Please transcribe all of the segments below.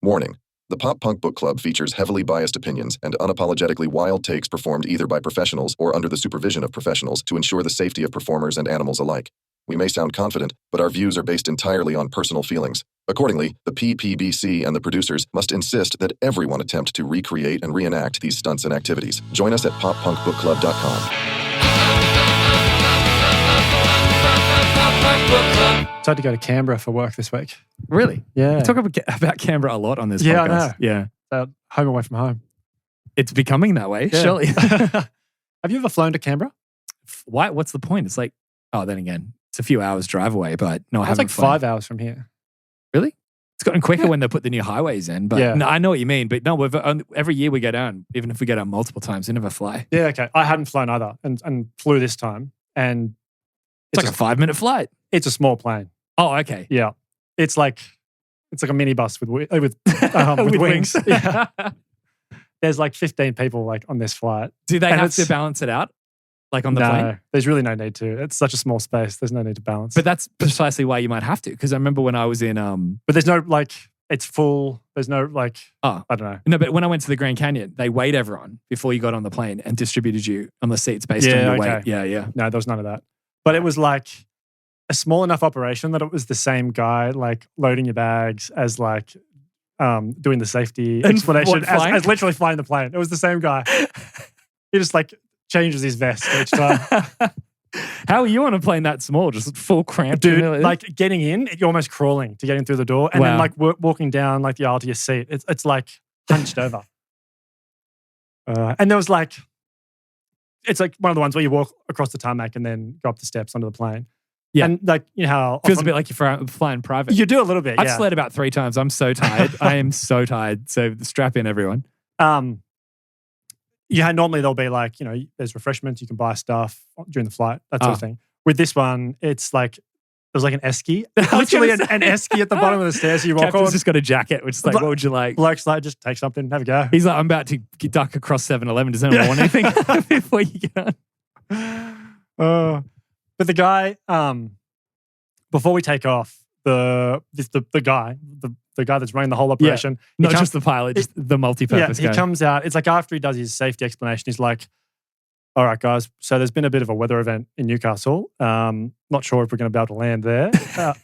Warning. The Pop Punk Book Club features heavily biased opinions and unapologetically wild takes performed either by professionals or under the supervision of professionals to ensure the safety of performers and animals alike. We may sound confident, but our views are based entirely on personal feelings. Accordingly, the PPBC and the producers must insist that everyone attempt to recreate and reenact these stunts and activities. Join us at poppunkbookclub.com. So I had to go to Canberra for work this week. Really? Yeah. We talk about Canberra a lot on this Yeah, podcast. I know. Yeah. Home away from home. It's becoming that way, Yeah. surely. Have you ever flown to Canberra? Why? What's the point? It's like, oh, then again, it's a few hours drive away, but no, I It's haven't like flown. 5 hours from here. Really? It's gotten quicker when they put the new highways in, but Yeah. no, I know what you mean. But no, every year we go down, even if we go down multiple times, we never fly. Yeah, okay. I hadn't flown either and flew this time. And It's like a 5-minute flight. it's a small plane. Oh, okay. Yeah. It's like a minibus with wings. Yeah. There's like 15 people like on this flight. Do they And have to it's- balance it out? Like on the No, plane? there's really no need to. It's such a small space. There's no need to balance. But that's precisely why you might have to. Because I remember when I was in But there's no like, it's full. There's no like, Oh. I don't know. no, but when I went to the Grand Canyon, they weighed everyone before you got on the plane and distributed you on the seats based on Yeah, your okay. weight. Yeah, yeah. No, there was none of that. But it was like a small enough operation that it was the same guy like loading your bags as like doing the safety And explanation what, flying? as literally flying the plane. It was the same guy. He just like changes his vest each time. How are you on a plane that small? Just full cramped? Dude, like getting in, you're almost crawling to get in through the door. And then Wow. like walking down like the aisle to your seat. It's like hunched over. And there was like, it's like one of the ones where you walk across the tarmac and then go up the steps onto the plane. Yeah. And like, you know how feels a often- bit like you're flying private. you do a little bit, I've yeah. slid about 3 times. I'm so tired. I am so tired. So strap in, everyone. Yeah, normally there'll be like, you know, there's refreshments, you can buy stuff during the flight, that sort of thing. With this one, it's like, there's like an esky. Literally an esky at the bottom of the stairs. You walk on. Captain's just got a jacket, which is like, But- what would you like? Bloke's like, just take something, have a go. He's like, I'm about to duck across 7-Eleven. Does anyone want anything before you get on? But the guy, before we take off, the guy that's running the whole operation, Not just the pilot, just the multi-purpose he guy. comes out. It's like after he does his safety explanation, he's like, all right, guys, so there's been a bit of a weather event in Newcastle. Not sure if we're going to be able to land there.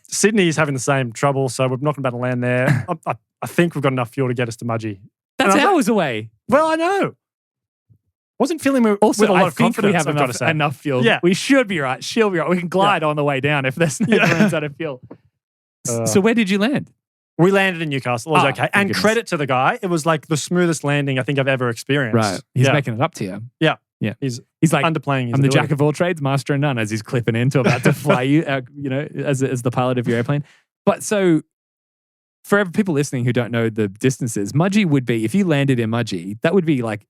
Sydney's having the same trouble, so we're not going to be able to land there. I think we've got enough fuel to get us to Mudgee. That's And I was hours away. Well, I know. Wasn't feeling with Also, a lot I of think we confidence, have I've got to say. enough fuel. Yeah. We should be right. She'll be right. We can glide on the way down if there's no runs out of fuel. So where did you land? We landed in Newcastle. It was okay. thank And goodness. credit to the guy. It was like the smoothest landing I think I've ever experienced. Right. He's yeah. making it up to you. Yeah. Yeah. He's like, underplaying his I'm the ability. jack of all trades, master of none, as he's clipping into about to fly you, as the pilot of your airplane. But so for people listening who don't know the distances, Mudgee would be, if you landed in Mudgee, that would be like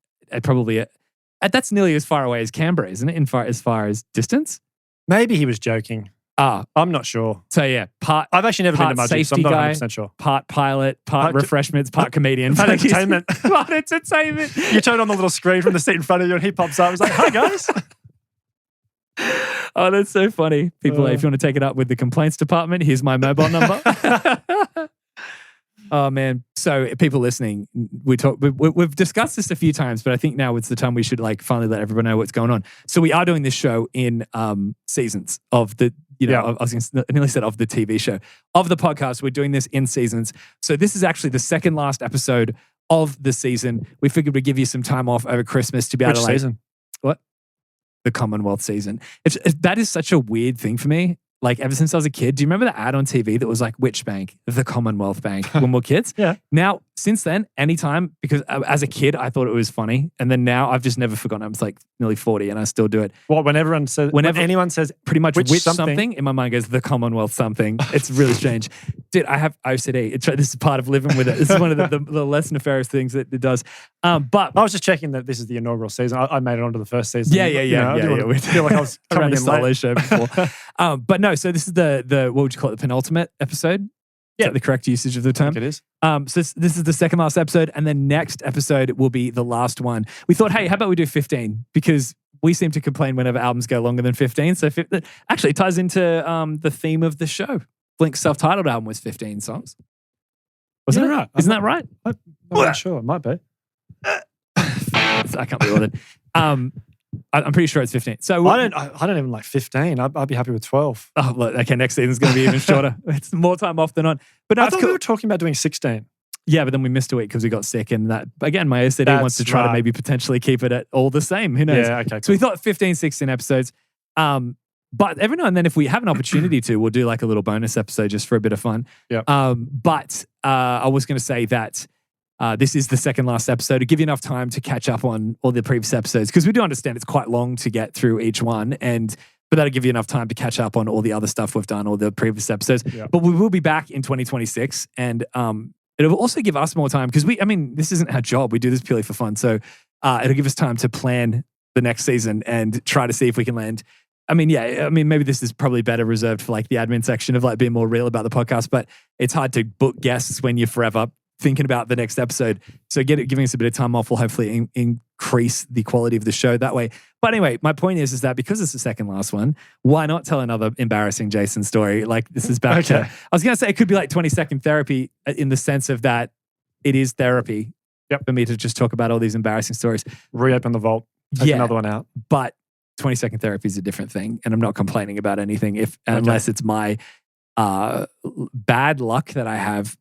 that's nearly as far away as Canberra, isn't it? As far as distance? Maybe he was joking. I'm not sure. So yeah, I've actually never been to part Mudgee, so I'm safety not guy, 100% sure. part pilot, part refreshments, part comedian. Part entertainment. Part entertainment. You turn on the little screen from the seat in front of you and he pops up. He's like, hi guys. Oh, that's so funny. People, if you want to take it up with the complaints department, here's my mobile number. Oh man. So people listening, we've discussed this a few times, but I think now it's the time we should like finally let everyone know what's going on. So we are doing this show in seasons of the, I was going to nearly said of the TV show, of the podcast. We're doing this in seasons. So this is actually the second last episode of the season. We figured we'd give you some time off over Christmas to be able Which to season? What? The Commonwealth season. That is such a weird thing for me. Like ever since I was a kid, do you remember the ad on TV that was like, which bank? The Commonwealth Bank when we were kids? Yeah. Now, since then, anytime, because as a kid, I thought it was funny. And then now I've just never forgotten. I'm like nearly 40 and I still do it. Well, when anyone says Pretty much which which something. something, in my mind goes, the Commonwealth something. It's really strange. Dude, I have OCD. This is part of living with it. This is one of the less nefarious things that it does. But I was just checking that this is the inaugural season. I made it onto the first season. Yeah. I feel like I was I ran coming a in solo late. show before. But no, so this is the what would you call it? The penultimate episode? Is that the correct usage of the term? I think it is. So this is the second last episode, and the next episode will be the last one. We thought, hey, how about we do 15? Because we seem to complain whenever albums go longer than 15. So actually it ties into the theme of the show. Blink's self-titled album was 15 songs. Wasn't it? right. Isn't that right? I'm not sure. It might be. I can't be ordered. I'm pretty sure it's 15. So I don't even like 15. I'd be happy with 12. Oh, look, okay, next season's going to be even shorter. It's more time off than on. But no, I thought we were talking about doing 16. Yeah, but then we missed a week because we got sick. And that, again, my OCD wants to try to maybe potentially keep it at all the same. Who knows? Yeah, okay, cool. So we thought 15, 16 episodes. But every now and then, if we have an opportunity to, we'll do like a little bonus episode just for a bit of fun. Yeah. But I was going to say that this is the second last episode to give you enough time to catch up on all the previous episodes, because we do understand it's quite long to get through each one, but that'll give you enough time to catch up on all the other stuff we've done, all the previous episodes. Yeah. But we will be back in 2026, and it'll also give us more time because this isn't our job. We do this purely for fun. So it'll give us time to plan the next season and try to see if we can land. Maybe this is probably better reserved for like the admin section of like being more real about the podcast, but it's hard to book guests when you're forever thinking about the next episode. So giving us a bit of time off will hopefully increase the quality of the show that way. But anyway, my point is that because it's the second last one, why not tell another embarrassing Jayson story? Like this is back to, I was going to say it could be like 20-second therapy in the sense of that it is therapy for me to just talk about all these embarrassing stories. Reopen the vault. Take another one out. But 20-second therapy is a different thing. And I'm not complaining about anything unless it's my bad luck that I have.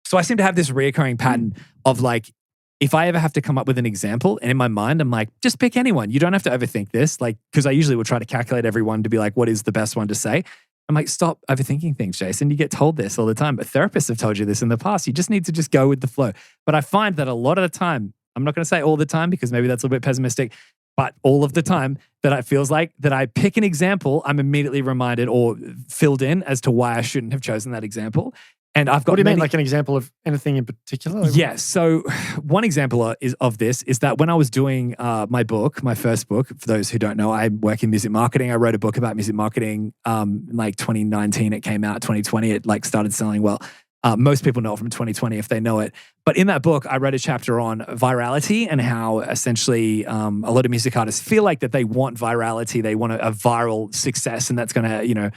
So I seem to have this reoccurring pattern of like, if I ever have to come up with an example, and in my mind, I'm like, just pick anyone. You don't have to overthink this. Like, because I usually will try to calculate everyone to be like, what is the best one to say? I'm like, stop overthinking things, Jayson. You get told this all the time, but therapists have told you this in the past. You just need to just go with the flow. But I find that a lot of the time, I'm not going to say all the time because maybe that's a little bit pessimistic, but all of the time that it feels like that I pick an example, I'm immediately reminded or filled in as to why I shouldn't have chosen that example. And I've got What do you mean, like an example of anything in particular? Yeah. So one example of this is that when I was doing my first book, for those who don't know, I work in music marketing. I wrote a book about music marketing in like 2019. It came out 2020. It like started selling well. Most people know it from 2020 if they know it. But in that book, I wrote a chapter on virality and how essentially a lot of music artists feel like that they want virality. They want a viral success, and that's going to,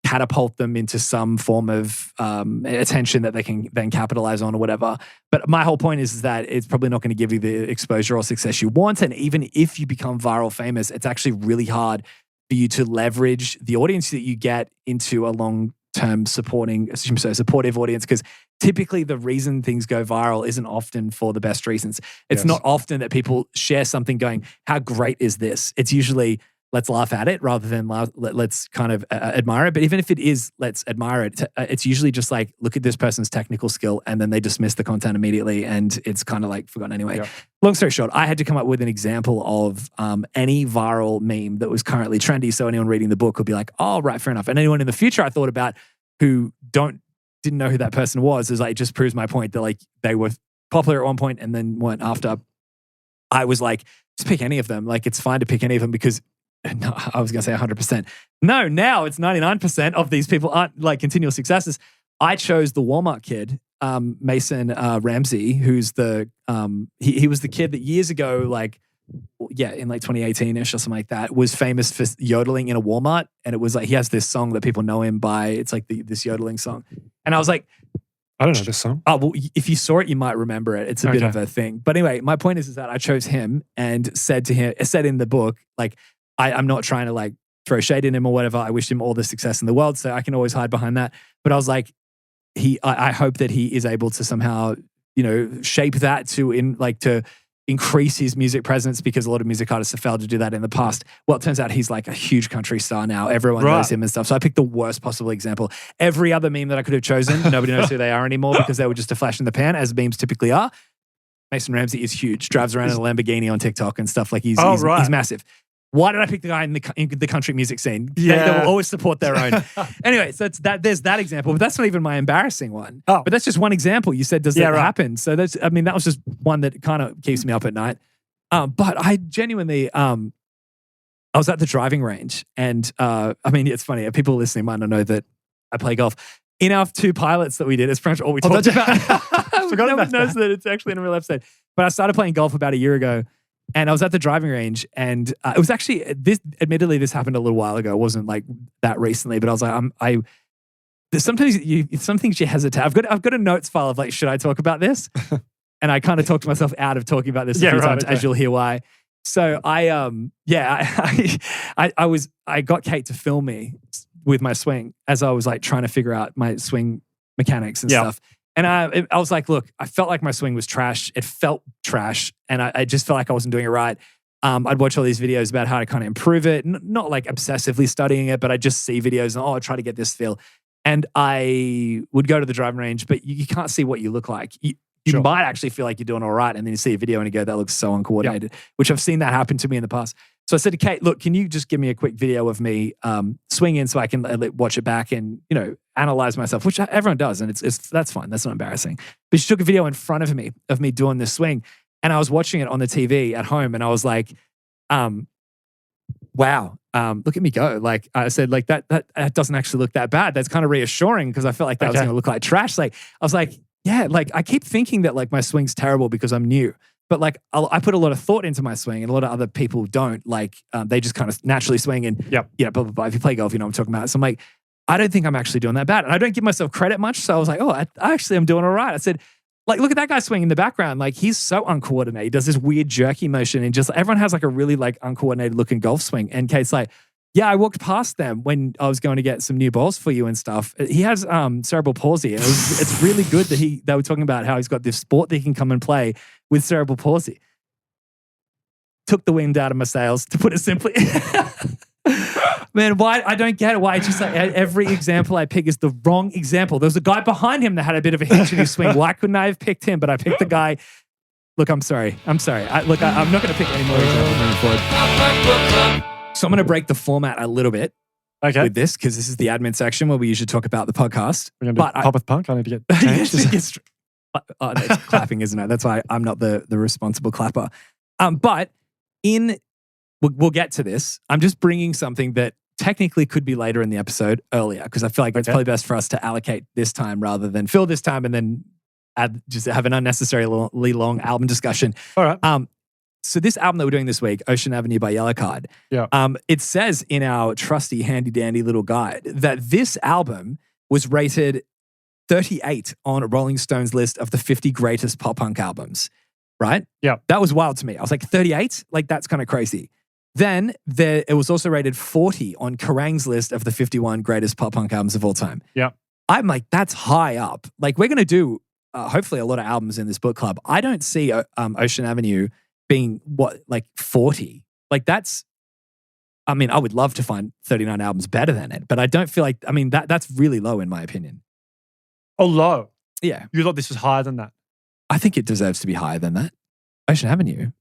catapult them into some form of attention that they can then capitalize on or whatever. But my whole point is that it's probably not going to give you the exposure or success you want. And even if you become viral famous, it's actually really hard for you to leverage the audience that you get into a long-term supportive audience, because typically the reason things go viral isn't often for the best reasons. It's not often that people share something going, how great is this? It's usually, let's laugh at it rather than let's kind of admire it. But even if it is, let's admire it, it's usually just like, look at this person's technical skill, and then they dismiss the content immediately and it's kind of like forgotten anyway. Yeah. Long story short, I had to come up with an example of any viral meme that was currently trendy. So anyone reading the book would be like, oh, right, fair enough. And anyone in the future I thought about who didn't know who that person was, is like, it just proves my point that like they were popular at one point and then weren't after. I was like, just pick any of them. Like, it's fine to pick any of them because no, I was going to say 100%. No, now it's 99% of these people aren't like continual successes. I chose the Walmart kid, Mason Ramsey, who's he was the kid that years ago, like, in like 2018-ish or something like that, was famous for yodeling in a Walmart. And it was like, he has this song that people know him by. It's like this yodeling song. And I was like, I don't know this song. Oh, well, if you saw it, you might remember it. It's a bit of a thing. But anyway, my point is that I chose him and said in the book, like, I'm not trying to like throw shade in him or whatever. I wished him all the success in the world, so I can always hide behind that. But I was like, I hope that he is able to somehow, shape that to increase his music presence, because a lot of music artists have failed to do that in the past. Well, it turns out he's like a huge country star now. Everyone knows him and stuff. So I picked the worst possible example. Every other meme that I could have chosen, nobody knows who they are anymore because they were just a flash in the pan, as memes typically are. Mason Ramsey is huge. Drives around in a Lamborghini on TikTok and stuff. Like he's massive. Why did I pick the guy in the country music scene? Yeah. They will always support their own. Anyway, so there's that example, but that's not even my embarrassing one. Oh. But that's just one example. You said, does that happen? So that was just one that kind of keeps me up at night. But I genuinely, I was at the driving range, and it's funny. People listening might not know that I play golf. In our 2 pilots that we did, it's pretty much all we talked about. No one knows that it's actually in a real episode. But I started playing golf about a year ago. And I was at the driving range, and it was actually admittedly, this happened a little while ago. It wasn't like that recently, but I was like, sometimes some things you hesitate. I've got a notes file of like, should I talk about this? And I kind of talked myself out of talking about this a few times, as you'll hear why. So I got Kate to film me with my swing as I was like trying to figure out my swing mechanics and stuff. And I was like, look, I felt like my swing was trash. It felt trash. And I just felt like I wasn't doing it right. I'd watch all these videos about how to kind of improve it. Not like obsessively studying it, but I just see videos and, I try to get this feel. And I would go to the driving range, but you can't see what you look like. You might actually feel like you're doing all right. And then you see a video and you go, that looks so uncoordinated, which I've seen that happen to me in the past. So I said to Kate, look, can you just give me a quick video of me swinging so I can watch it back and, analyze myself, which everyone does. And that's fine. That's not embarrassing. But she took a video in front of me doing this swing. And I was watching it on the TV at home and I was like, wow, look at me go. Like I said, like that doesn't actually look that bad. That's kind of reassuring because I felt like that was going to look like trash. Like I was like, yeah, like I keep thinking that like my swing's terrible because I'm new. But like I put a lot of thought into my swing and a lot of other people don't. Like they just kind of naturally swing and blah, blah, blah. If you play golf, you know what I'm talking about. So I'm like, I don't think I'm actually doing that bad. And I don't give myself credit much. So I was like, I actually am doing all right. I said, like, look at that guy swinging in the background. Like he's so uncoordinated. He does this weird jerky motion and just everyone has like a really like uncoordinated looking golf swing. And Kate's like, yeah, I walked past them when I was going to get some new balls for you and stuff. He has cerebral palsy. And it's really good that they were talking about how he's got this sport that he can come and play with cerebral palsy. Took the wind out of my sails, to put it simply. Man, why? I don't get it. Why? It's just like every example I pick is the wrong example. There was a guy behind him that had a bit of a hitch in his swing. Why couldn't I have picked him? But I picked the guy. Look, I'm sorry. I'm not going to pick any more examples moving forward. So I'm going to break the format a little bit with this because this is the admin section where we usually talk about the podcast. We're going to do pop with punk. I need to get changed. No, it's clapping, isn't it? That's why I'm not the responsible clapper. But we'll get to this. I'm just bringing something that technically could be later in the episode earlier because I feel like it's probably best for us to allocate this time rather than fill this time and then just have an unnecessarily long album discussion. All right. So this album that we're doing this week, Ocean Avenue by Yellowcard, it says in our trusty handy dandy little guide that this album was rated 38 on Rolling Stone's list of the 50 greatest pop punk albums, right? Yeah. That was wild to me. I was like, 38? Like, that's kind of crazy. Then it was also rated 40 on Kerrang's list of the 51 greatest pop punk albums of all time. Yeah. I'm like, that's high up. Like, we're going to do, hopefully, a lot of albums in this book club. I don't see Ocean Avenue being, 40? Like, that's, I mean, I would love to find 39 albums better than it, but I don't feel like, I mean, that's really low in my opinion. Oh, low? Yeah. You thought this was higher than that? I think it deserves to be higher than that. Ocean Avenue.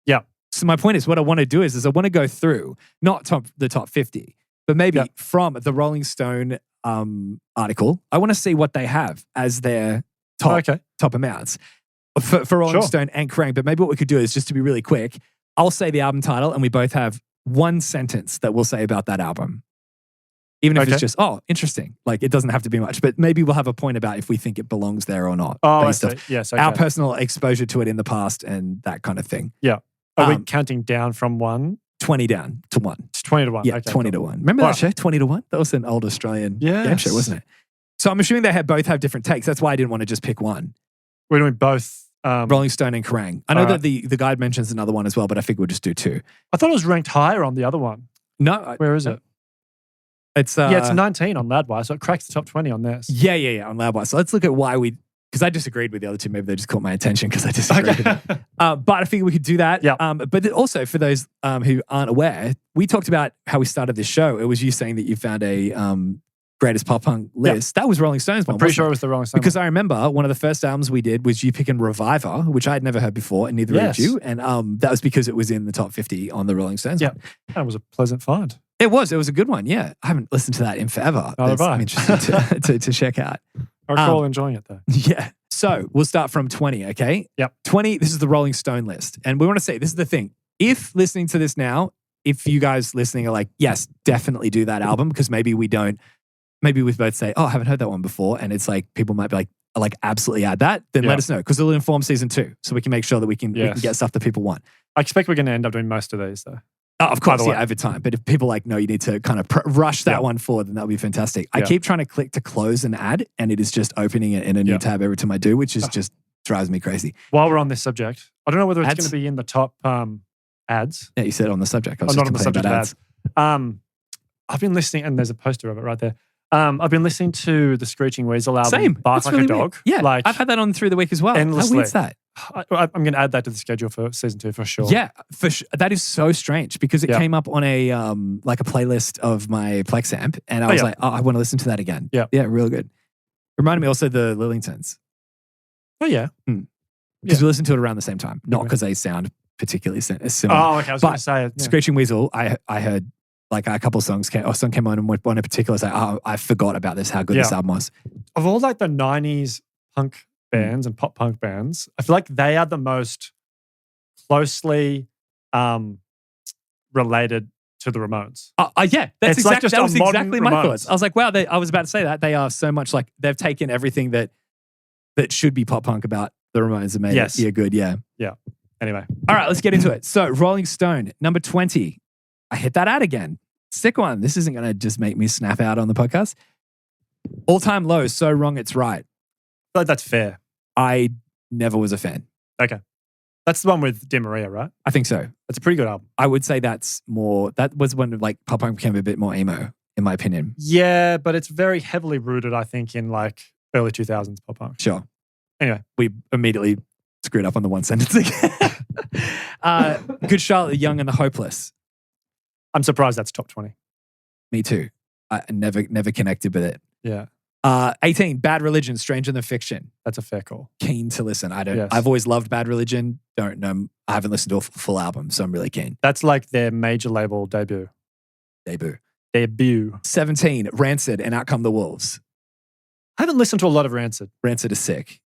Yeah. So my point is, what I want to do is I want to go through, not the top 50, but maybe from the Rolling Stone article, I want to see what they have as their top amounts for Rolling Stone and Kerrang. But maybe what we could do is just to be really quick, I'll say the album title and we both have one sentence that we'll say about that album. Even if it's just, interesting. Like, it doesn't have to be much, but maybe we'll have a point about if we think it belongs there or not. Oh, I see. Yes, okay. Our personal exposure to it in the past and that kind of thing. Yeah. Are we counting down from 1? 20 down to 1. It's 20 to 1. Yeah, okay, 20 to 1. Remember that show, 20 to 1? That was an old Australian game show, wasn't it? So I'm assuming they both have different takes. That's why I didn't want to just pick one. We're doing both. Rolling Stone and Kerrang. I know that the guide mentions another one as well, but I think we'll just do 2. I thought it was ranked higher on the other one. No. Where is it? It's it's 19 on Loudwire, so it cracks the top 20 on this. Yeah, on Loudwire. So let's look at why because I disagreed with the other two. Maybe they just caught my attention because I disagreed with them. But I figured we could do that. Yeah. But also for those who aren't aware, we talked about how we started this show. It was you saying that you found a greatest pop punk list. That was Rolling Stone's one. I'm pretty sure it was the Rolling Stones. Because I remember one of the first albums we did was you picking Reviver, which I had never heard before, and neither had you. And that was because it was in the top 50 on the Rolling Stones. Yeah, that was a pleasant find. It was a good one. Yeah, I haven't listened to that in forever. I'm interested to check out. I recall enjoying it though. Yeah. So we'll start from 20. Okay. Yep. 20. This is the Rolling Stone list, and we want to say this is the thing. If listening to this now, if you guys listening are like, yes, definitely do that album, because maybe we don't. Maybe we both say, oh, I haven't heard that one before. And it's like, people might be like absolutely add that. Then let us know, because it'll inform season 2. So we can make sure that we can get stuff that people want. I expect we're going to end up doing most of these though. Of course, way. over time. But if people like, no, you need to kind of rush that one forward, then that would be fantastic. I keep trying to click to close an ad, and it is just opening it in a new tab every time I do, which is just drives me crazy. While we're on this subject, I don't know whether it's going to be in the top ads. Yeah, you said on the subject. I was not on the complaining subject of about ads. I've been listening, and there's a poster of it right there. I've been listening to the Screeching Weasel album, Same. Bark That's Like really a Dog. weird. Yeah, like, I've had that on through the week as well. endlessly. How weird's that? I'm going to add that to the schedule for season 2 for sure. Yeah, for sure. That is so strange because it came up on a like a playlist of my Plex amp, and I was like, oh, I want to listen to that again. Yeah, real good. Reminded me also the Lillingtons. Oh yeah, because we listened to it around the same time, not because they sound particularly similar. Oh, okay. I was going to say it. Yeah. Screeching Weasel, I heard like a couple songs a song came on, and one in particular, I was like, oh, I forgot about this. How good this album was. Of all like the 90s punk bands and pop punk bands, I feel like they are the most closely related to the Ramones. Yeah, that was exactly my Ramones. thoughts. I was like, wow, I was about to say that. They are so much like, they've taken everything that should be pop punk about the Ramones and made it good. Yeah. Anyway. All right, let's get into it. So Rolling Stone, number 20. I hit that ad again. Sick one. This isn't going to just make me snap out on the podcast. All-time low, So Wrong It's Right. I feel like that's fair. I never was a fan. Okay. That's the one with Di Maria, right? I think so. That's a pretty good album. I would say that was when like pop punk became a bit more emo, in my opinion. Yeah, but it's very heavily rooted, I think, in like early 2000s pop punk. Sure. Anyway. We immediately screwed up on the one sentence again. Good Charlotte, the Young and the Hopeless. I'm surprised that's top 20. Me too. I never connected with it. Yeah. 18, Bad Religion, Stranger Than Fiction. That's a fair call. Keen to listen. Yes. I've always loved Bad Religion. Don't know. I haven't listened to a full album, so I'm really keen. That's like their major label debut. 17, Rancid and Out Come the Wolves. I haven't listened to a lot of Rancid. Rancid is sick.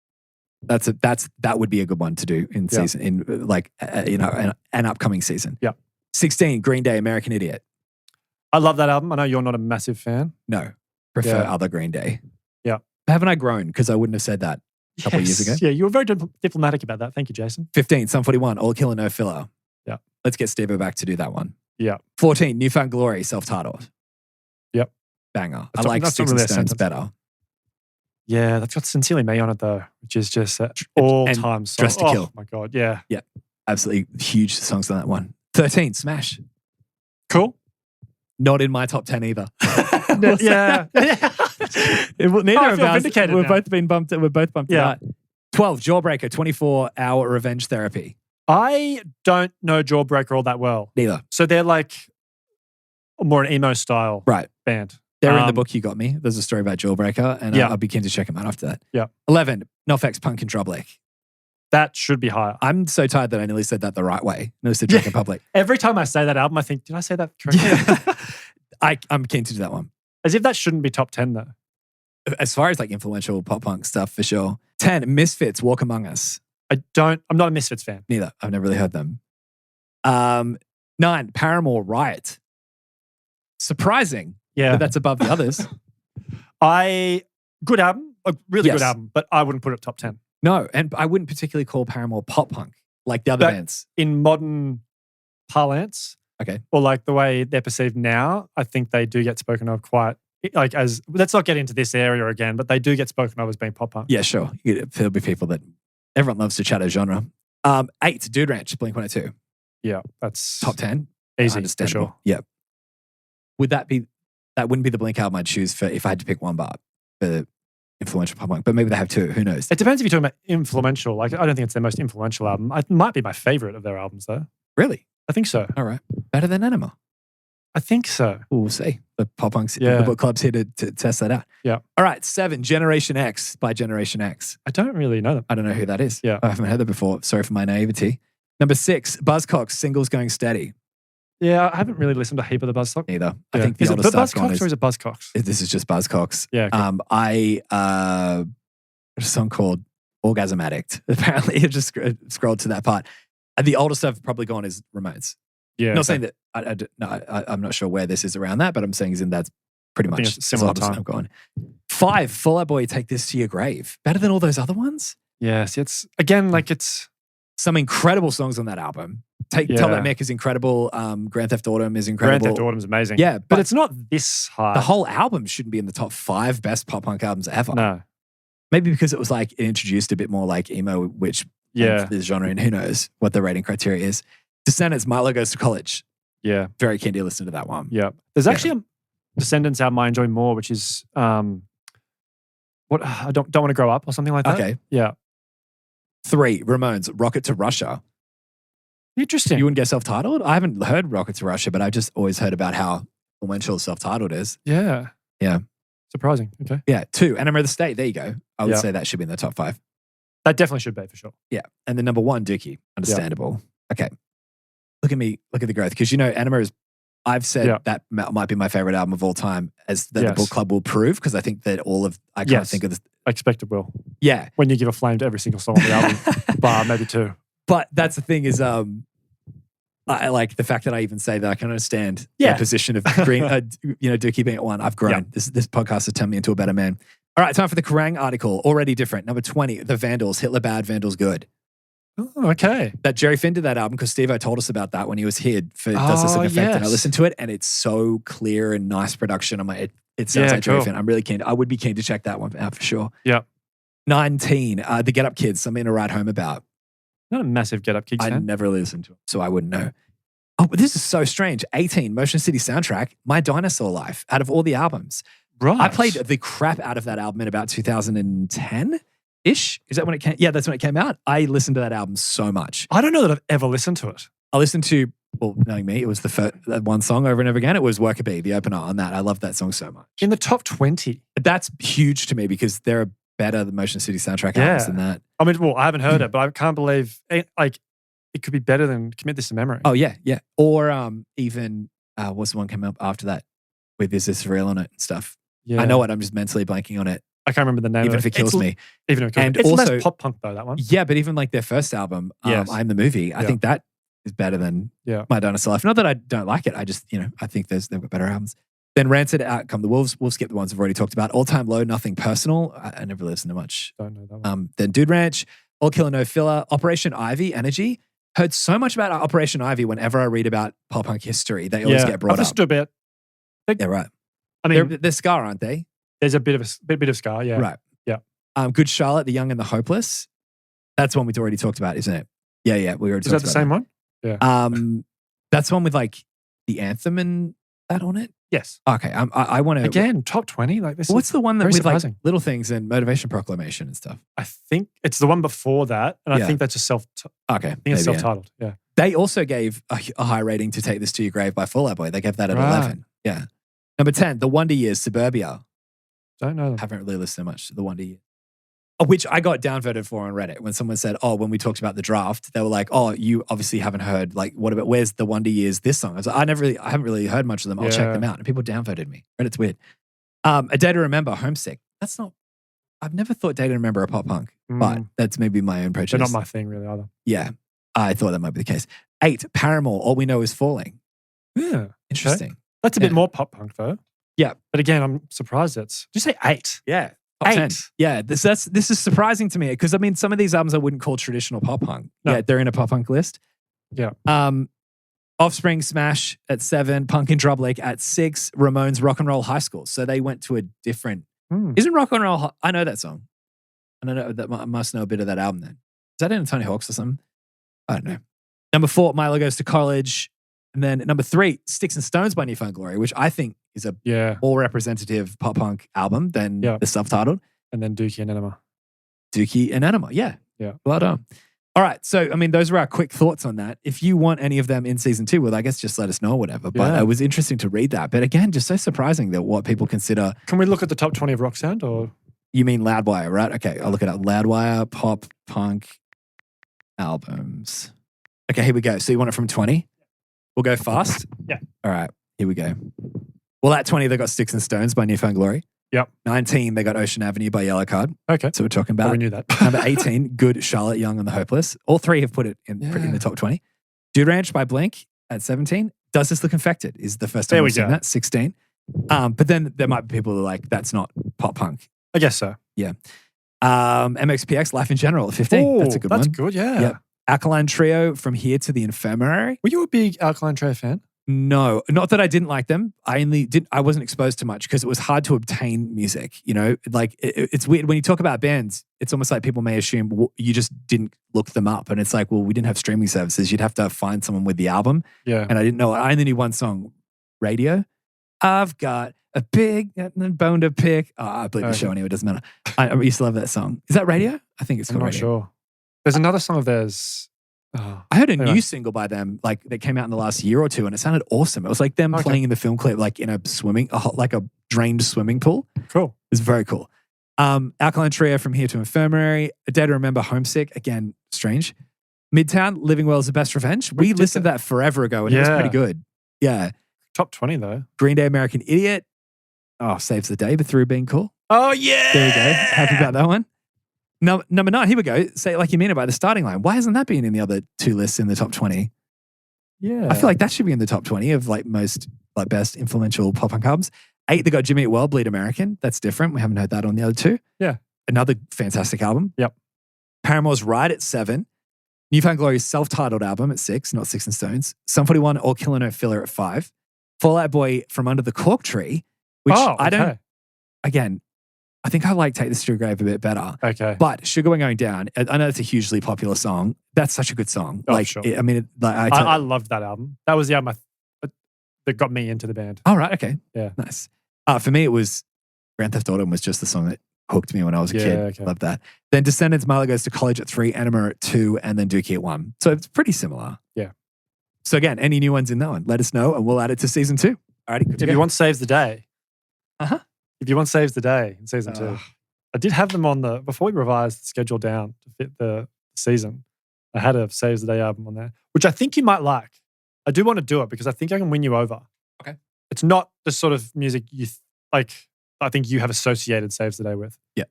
That would be a good one to do in season, in like an upcoming season. Yeah. 16, Green Day, American Idiot. I love that album. I know you're not a massive fan. No, prefer other Green Day. Yeah. Haven't I grown? Because I wouldn't have said that a couple of years ago. Yeah, you were very diplomatic about that. Thank you, Jayson. 15, Sum 41, All Killer No Filler. Yeah. Let's get Steve back to do that one. Yeah. 14, Newfound Glory, Self-Titled. Yep. Banger. That's I like Sticks and really Stones better. Yeah, that's got Sincerely Me on it though, which is just an all-time song. Dressed to Kill. Oh my God, yeah. Yeah, absolutely huge songs on that one. 13, Smash. Cool. Not in my top 10 either. Yeah. Neither of us. We've both bumped it out. 12, Jawbreaker, 24-hour revenge therapy. I don't know Jawbreaker all that well. Neither. So they're like more an emo style band. They're in the book you got me. There's a story about Jawbreaker, and I'll be keen to check them out after that. Yeah. 11, NoFX, Punk in Trouble. That should be higher. I'm so tired that I nearly said that the right way. Nearly said Drink in Public. Every time I say that album, I think, did I say that correctly? I'm keen to do that one. As if that shouldn't be top 10 though. As far as like influential pop punk stuff, for sure. 10, Misfits, Walk Among Us. I'm not a Misfits fan. Neither. I've never really heard them. 9, Paramore, Riot. Surprising. Yeah. But that's above the others. Good album, a really good album, but I wouldn't put it top 10. No, and I wouldn't particularly call Paramore pop punk like the other bands. In modern parlance, or like the way they're perceived now, I think they do get spoken of quite, like as, let's not get into this area again, but they do get spoken of as being pop punk. Yeah, sure. There'll be people that, everyone loves to chat a genre. 8, Dude Ranch, Blink-182. Yeah, that's top 10. Easy, Understandable. for sure. Yeah. That wouldn't be the Blink album I'd choose for if I had to pick one bar for influential pop punk, but maybe they have two. Who knows? It depends if you're talking about influential. Like, I don't think it's their most influential album. It might be my favorite of their albums, though. Really? I think so. All right. Better than Enema? I think so. We'll see. The pop punks, the book club's here to test that out. Yeah. All right. 7, Generation X by Generation X. I don't really know them. I don't know who that is. Yeah. I haven't heard that before. Sorry for my naivety. Number 6, Buzzcocks, Singles Going Steady. Yeah, I haven't really listened to a heap of the Buzzcocks. Neither. Yeah. I think the is it oldest Buzzcocks or is it Buzzcocks? This is just Buzzcocks. Yeah. Okay. I a song called Orgasm Addict. Apparently, I just scrolled to that part. The oldest I've probably gone is Ramones. Yeah. Not saying that I'm not sure where this is around that, but I'm saying that's pretty much similar time. I've gone. 5, Fall Out Boy, Take This to Your Grave. Better than all those other ones. Yes, it's again like it's some incredible songs on that album. Tell That Mick is incredible. Grand Theft Autumn is incredible. Grand Theft Autumn is amazing. Yeah, but it's not this high. The whole album shouldn't be in the top 5 best pop punk albums ever. No. Maybe because it was like it introduced a bit more like emo, which this genre, and who knows what the rating criteria is. Descendants, Milo Goes to College. Yeah. Very keen to listen to that one. Yeah. There's actually a Descendants album I enjoy more, which is what I don't want to grow up or something like that. Okay. Yeah. 3, Ramones, Rocket to Russia. Interesting. You wouldn't get self-titled? I haven't heard Rocket to Russia, but I've just always heard about how influential self-titled is. Yeah. Yeah. Surprising. Okay. Yeah. 2, Enema of the State. There you go. I would say that should be in the top 5. That definitely should be for sure. Yeah. And then number 1, Dookie. Understandable. Yeah. Okay. Look at me. Look at the growth. Because, Enema is, I've said that might be my favorite album of all time, as the book club will prove, because I think that I can't think of this. I expect it will. Yeah. When you give a flame to every single song on the album, bar maybe 2. But that's the thing is, I like the fact that I even say that I can understand the position of green, Dookie being at 1. I've grown. Yeah. This podcast has turned me into a better man. All right, time for the Kerrang article. Already different. Number 20, The Vandals. Hitler bad, Vandals good. Oh, okay. That Jerry Finn did that album because Steve-O told us about that when he was here for Does This Look Effect, and I listened to it, and it's so clear and nice production. I'm like, it sounds like Jerry Finn. I'm really keen. I would be keen to check that one out for sure. Yeah. 19, The Get Up Kids. Something to write home about. Not a massive Get Up Kids fan. I never really listened to it, so I wouldn't know. Oh, but this is so strange. 18, Motion City Soundtrack, My Dinosaur Life, out of all the albums. Right. I played the crap out of that album in about 2010-ish. Is that when it came? Yeah, that's when it came out. I listened to that album so much. I don't know that I've ever listened to it. I listened to, knowing me, it was the first, one song over and over again. It was Worker Bee, the opener on that. I love that song so much. In the top 20. That's huge to me because there are better Motion City Soundtrack albums than that. I mean, I haven't heard it, but I can't believe, it could be better than Commit This to Memory. Oh, yeah, yeah. Or even, what's the one came up after that with Is This Real on it and stuff. Yeah. I know it. I'm just mentally blanking on it. I can't remember the name even of it. If it kills me. Even if it kills me. It's also less pop punk though, that one. Yeah, but even like their first album, I'm the Movie, I think that is better than My Dinosaur Life. Not that I don't like it. I just, I think they've got better albums. Then Rancid, Out Come the Wolves. We'll skip the ones I've already talked about. All Time Low, Nothing Personal. I never listened to much. Don't know that one. Then Dude Ranch, All Killer No Filler, Operation Ivy, Energy. Heard so much about Operation Ivy whenever I read about pop punk history. They always get brought up. I've listened to a bit. Yeah, right. I mean, they're Scar, aren't they? There's a bit of Scar, yeah. Right. Yeah. Good Charlotte, The Young and the Hopeless. That's one we've already talked about, isn't it? Yeah. We already talked about. Is that the same one? Yeah. That's one with like the anthem and that on it. Yes. Okay. I want to again top 20. Like this. What's the one that with surprising. Like Little Things and Motivation Proclamation and stuff? I think it's the one before that, and I think that's just Okay. I think it's self-titled. Yeah. They also gave a high rating to Take This to Your Grave by Fall Out Boy. They gave that at 11. Yeah. Number 10, The Wonder Years, Suburbia. Don't know them. Haven't really listened to much to The Wonder Years. Which I got downvoted for on Reddit when someone said, when we talked about the draft, they were like, you obviously haven't heard, like, where's The Wonder Years, this song? I was like, I haven't really heard much of them. I'll check them out. And people downvoted me. Reddit's weird. A Day to Remember, Homesick. I've never thought Day to Remember a pop punk, but that's maybe my own prejudice. They're not my thing really either. Yeah. I thought that might be the case. 8, Paramore, All We Know Is Falling. Yeah. Interesting. Okay. That's a bit more pop punk though. Yeah. But again, I'm surprised did you say 8? Yeah. Top 10. Yeah. This is surprising to me because I mean, some of these albums I wouldn't call traditional pop punk. No. Yeah, they're in a pop punk list. Yeah. Offspring, Smash at 7, Punk in Drublic at 6, Ramones, Rock and Roll High School. So they went to a different. Isn't Rock and Roll? I know that song. And I know that I must know a bit of that album then. Is that in Tony Hawk's or something? I don't know. Number 4, Milo Goes to College. And then number 3, Sticks and Stones by Newfound Glory, which I think is a more representative pop punk album than the self-titled. And then Dookie and Enema. Yeah. Well done. All right. So, I mean, those were our quick thoughts on that. If you want any of them in season 2, well, I guess just let us know or whatever. But it was interesting to read that. But again, just so surprising that what people consider. Can we look at the top 20 of rock sound or? You mean Loudwire, right? Okay. I'll look it up. Loudwire, pop, punk albums. Okay, here we go. So you want it from 20? We'll go fast? Yeah. All right, here we go. Well, at 20, they got Sticks and Stones by Newfound Glory. Yep. 19, they got Ocean Avenue by Yellowcard. Okay. So we're talking about. We knew that. Number 18, Good Charlotte, Young and the Hopeless. All 3 have put it in the top 20. Dude Ranch by Blink at 17. Does This Look Infected is the first time we've seen that, 16. But then there might be people who are like, that's not pop punk. I guess so. Yeah. MXPX, Life in General at 15. Ooh, that's a good one. That's good, yeah. Yep. Alkaline Trio, From Here to the Infirmary. Were you a big Alkaline Trio fan? No, not that I didn't like them. I wasn't exposed to much because it was hard to obtain music. You know, like it's weird when you talk about bands. It's almost like people may assume you just didn't look them up, and it's like, well, we didn't have streaming services. You'd have to find someone with the album. Yeah, and I didn't know. I only knew one song, Radio. I've got a big bone to pick. Oh, I believe the show anyway. It doesn't matter. I used to love that song. Is that Radio? I think it's called I'm not Radio. sure. There's another song of theirs. I heard a new single by them, like that came out in the last year or two, and it sounded awesome. It was like them playing in the film clip, like in a like a drained swimming pool. Cool. It was very cool. Alkaline Trio, From Here to Infirmary. A Day to Remember, Homesick. Again, strange. Midtown, Living Well is the Best Revenge. We listened to that forever ago, and it was pretty good. Yeah. Top 20 though. Green Day, American Idiot. Oh, Saves the Day, but through being cool. Oh yeah. There we go. Happy about that one. Number 9, here we go. Say it like you mean it by The Starting Line. Why hasn't that been in the other 2 lists in the top 20? Yeah. I feel like that should be in the top 20 of like most like best influential pop punk albums. 8, they got Jimmy Eat Well, Bleed American. That's different. We haven't heard that on the other 2. Yeah. Another fantastic album. Yep. Paramore's Ride at 7. Newfound Glory's self-titled album at 6, not Six and Stones. Sum 41 or Killer No Filler at 5. Fall Out Boy From Under the Cork Tree, which I don't, again, I think I like Take This to Your Grave a bit better. Okay. But Sugar We're Going Down, I know it's a hugely popular song. That's such a good song. Oh, like, sure. I loved that album. That was the album that got me into the band. Oh, right. Okay. Yeah. Nice. For me, it was Grand Theft Auto was just the song that hooked me when I was a kid. Okay. Loved that. Then Descendants, Marla Goes to College at 3, Anima at 2, and then Dookie at 1. So it's pretty similar. Yeah. So again, any new ones in that one, let us know and we'll add it to season 2. All right. If you want Saves the Day. Uh-huh. If you want Saves the Day in season 2. I did have them on before we revised the schedule down to fit the season. I had a Saves the Day album on there, which I think you might like. I do want to do it because I think I can win you over. Okay. It's not the sort of music I think you have associated Saves the Day with. Yeah.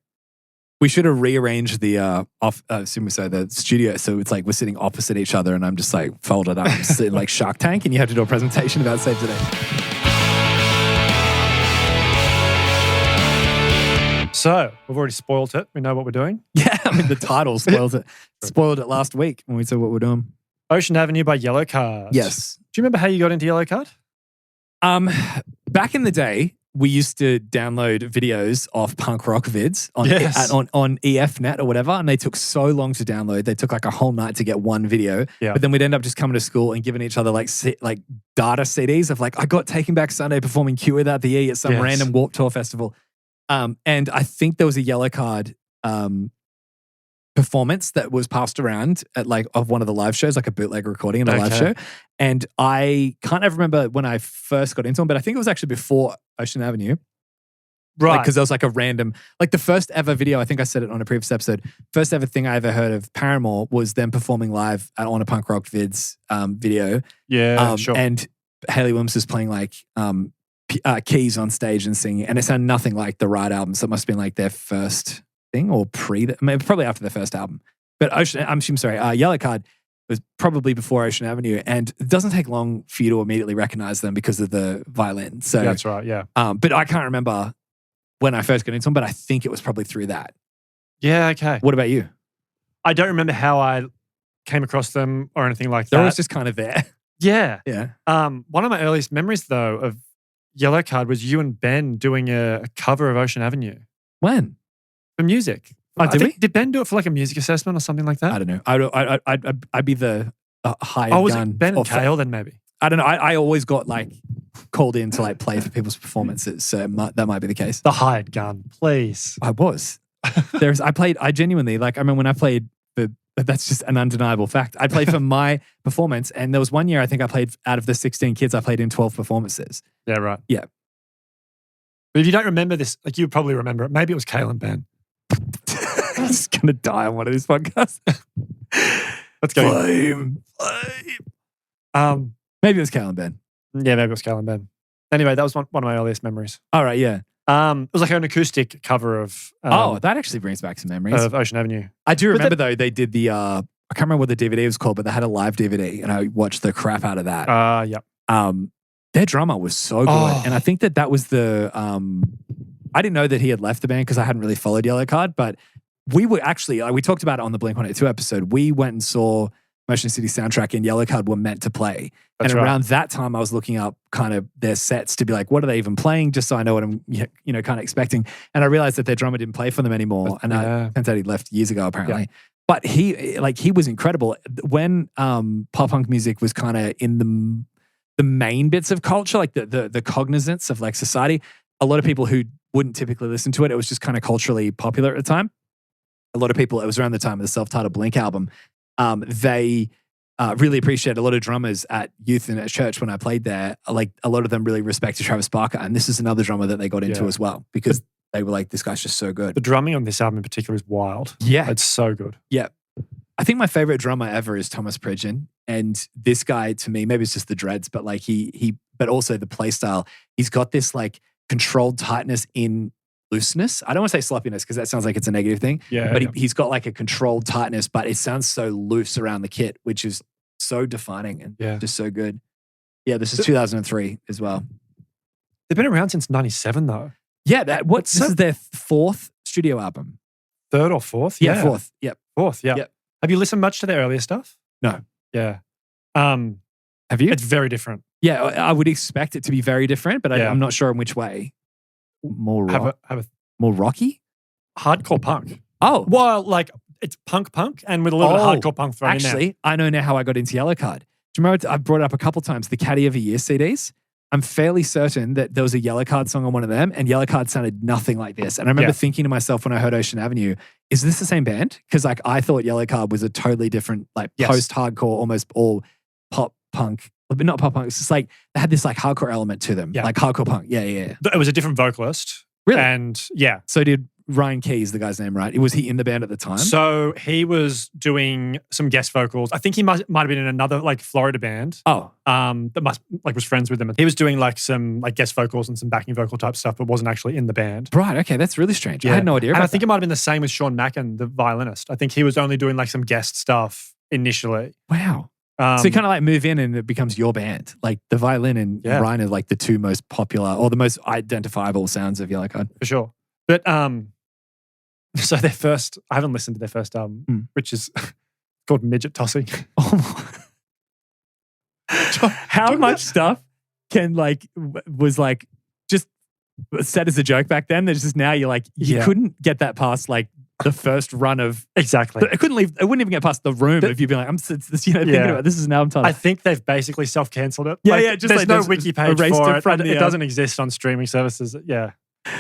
We should have rearranged the the studio so it's like we're sitting opposite each other and I'm just like folded up sitting like Shark Tank and you have to do a presentation about Save the Day. So, we've already spoiled it. We know what we're doing. Yeah, I mean the title spoils it. Spoiled it last week when we said what we're doing. Ocean Avenue by Yellowcard. Yes. Do you remember how you got into Yellowcard? Back in the day, we used to download videos of punk rock vids on EFnet or whatever, and they took so long to download. They took like a whole night to get one video. Yeah. But then we'd end up just coming to school and giving each other like data CDs of like, I got Taking Back Sunday performing Q Without the E at some random Warped Tour festival. And I think there was a Yellowcard performance that was passed around at like of one of the live shows, like a bootleg recording in a live show. And I can't ever remember when I first got into them, but I think it was actually before Ocean Avenue. Right. Because there was like a random, like the first ever video, I think I said it on a previous episode, first ever thing I ever heard of Paramore was them performing live on a Punk Rock Vids video. Yeah, sure. And Hayley Williams was playing like keys on stage and singing, and it sounded nothing like the Ride album, so it must have been like their first thing or probably after their first album. But Yellowcard was probably before Ocean Avenue, and it doesn't take long for you to immediately recognize them because of the violin. So that's right, yeah. But I can't remember when I first got into them, but I think it was probably through that. Yeah, okay. What about you? I don't remember how I came across them or anything like that. They're always just kind of there. Yeah. Yeah. One of my earliest memories, though, of Yellowcard was you and Ben doing a cover of Ocean Avenue. When? For music. Oh, Did Ben do it for like a music assessment or something like that? I don't know. I'd be the hired was gun. it Ben and Kale then maybe? I don't know. I always got like called in to like play for people's performances, so that might be the case. The hired gun, please. I was. I genuinely, like, I remember when I played that's just an undeniable fact. I played for my performance, and there was one year I think I played out of the 16 kids, I played in 12 performances. Yeah, right. Yeah. But if you don't remember this, like you probably remember it. Maybe it was Kale and Ben. I'm just going to die on one of these podcasts. Let's go. Flame. Maybe it was Kale and Ben. Yeah, maybe it was Kale and Ben. Anyway, that was one of my earliest memories. All right, yeah. It was like an acoustic cover of... that actually brings back some memories. Of Ocean Avenue. I do remember, though, they did the... I can't remember what the DVD was called, but they had a live DVD, and I watched the crap out of that. Yeah. Their drummer was so good. And I think that was the... I didn't know that he had left the band because I hadn't really followed Yellowcard, but we were actually... we talked about it on the Blink-182 episode. We went and saw Motion City soundtrack and Yellowcard were meant to play. That's and right. around that time, I was looking up kind of their sets to be like, what are they even playing? Just so I know what I'm, kind of expecting. And I realized that their drummer didn't play for them anymore. And I turns out he left years ago, apparently. Yeah. But he was incredible. When pop punk music was kind of in the main bits of culture, like the cognizance of like society, a lot of people who wouldn't typically listen to it, it was just kind of culturally popular at the time. A lot of people, it was around the time of the self-titled Blink album, they really appreciated a lot of drummers at youth and at church when I played there. Like a lot of them really respected Travis Barker. And this is another drummer that they got into as well because they were like, this guy's just so good. The drumming on this album in particular is wild. Yeah. It's so good. Yeah. I think my favorite drummer ever is Thomas Pridgen. And this guy to me, maybe it's just the dreads, but like but also the play style, he's got this like controlled tightness in looseness. I don't want to say sloppiness because that sounds like it's a negative thing. Yeah. But he's got like a controlled tightness, but it sounds so loose around the kit, which is so defining and just so good. Yeah, this is 2003 as well. They've been around since 97 though. Yeah, this is their fourth studio album. Third or fourth? Yeah, fourth. Yep. Fourth, yeah. Yep. Have you listened much to their earlier stuff? No. Yeah. Have you? It's very different. Yeah, I would expect it to be very different, but I'm not sure in which way. More more rocky? Hardcore punk. Oh. Well, like it's punk and with a little bit of hardcore punk thrown in there. Actually, I know now how I got into Yellowcard. Do you remember I brought it up a couple times, the Caddy of a Year CDs? I'm fairly certain that there was a Yellowcard song on one of them, and Yellowcard sounded nothing like this. And I remember thinking to myself when I heard Ocean Avenue, is this the same band? Because like I thought Yellowcard was a totally different, like post-hardcore, almost all pop punk. But not pop punk. It's just like they had this like hardcore element to them, like hardcore punk. Yeah. It was a different vocalist. Really? And yeah. So did Ryan Keyes, the guy's name, right? Was he in the band at the time? So he was doing some guest vocals. I think he might have been in another like Florida band. Oh. That was friends with them. He was doing like some like guest vocals and some backing vocal type stuff, but wasn't actually in the band. Right. Okay. That's really strange. I had no idea. And I think it might have been the same with Sean Mackin, the violinist. I think he was only doing like some guest stuff initially. Wow. So you kind of like move in and it becomes your band. Like the violin and Ryan are like the two most popular or the most identifiable sounds of Yellowcard. For sure. But so their first, I haven't listened to their first album, which is called Midget Tossing. How much stuff can was just said as a joke back then? There's just now you're like, you couldn't get that past like the first run of exactly. It wouldn't even get past the room if you'd be like, I'm thinking about this is an album title. I think they've basically self-cancelled it. Just there's like no wiki page for it. From it doesn't exist on streaming services. Yeah.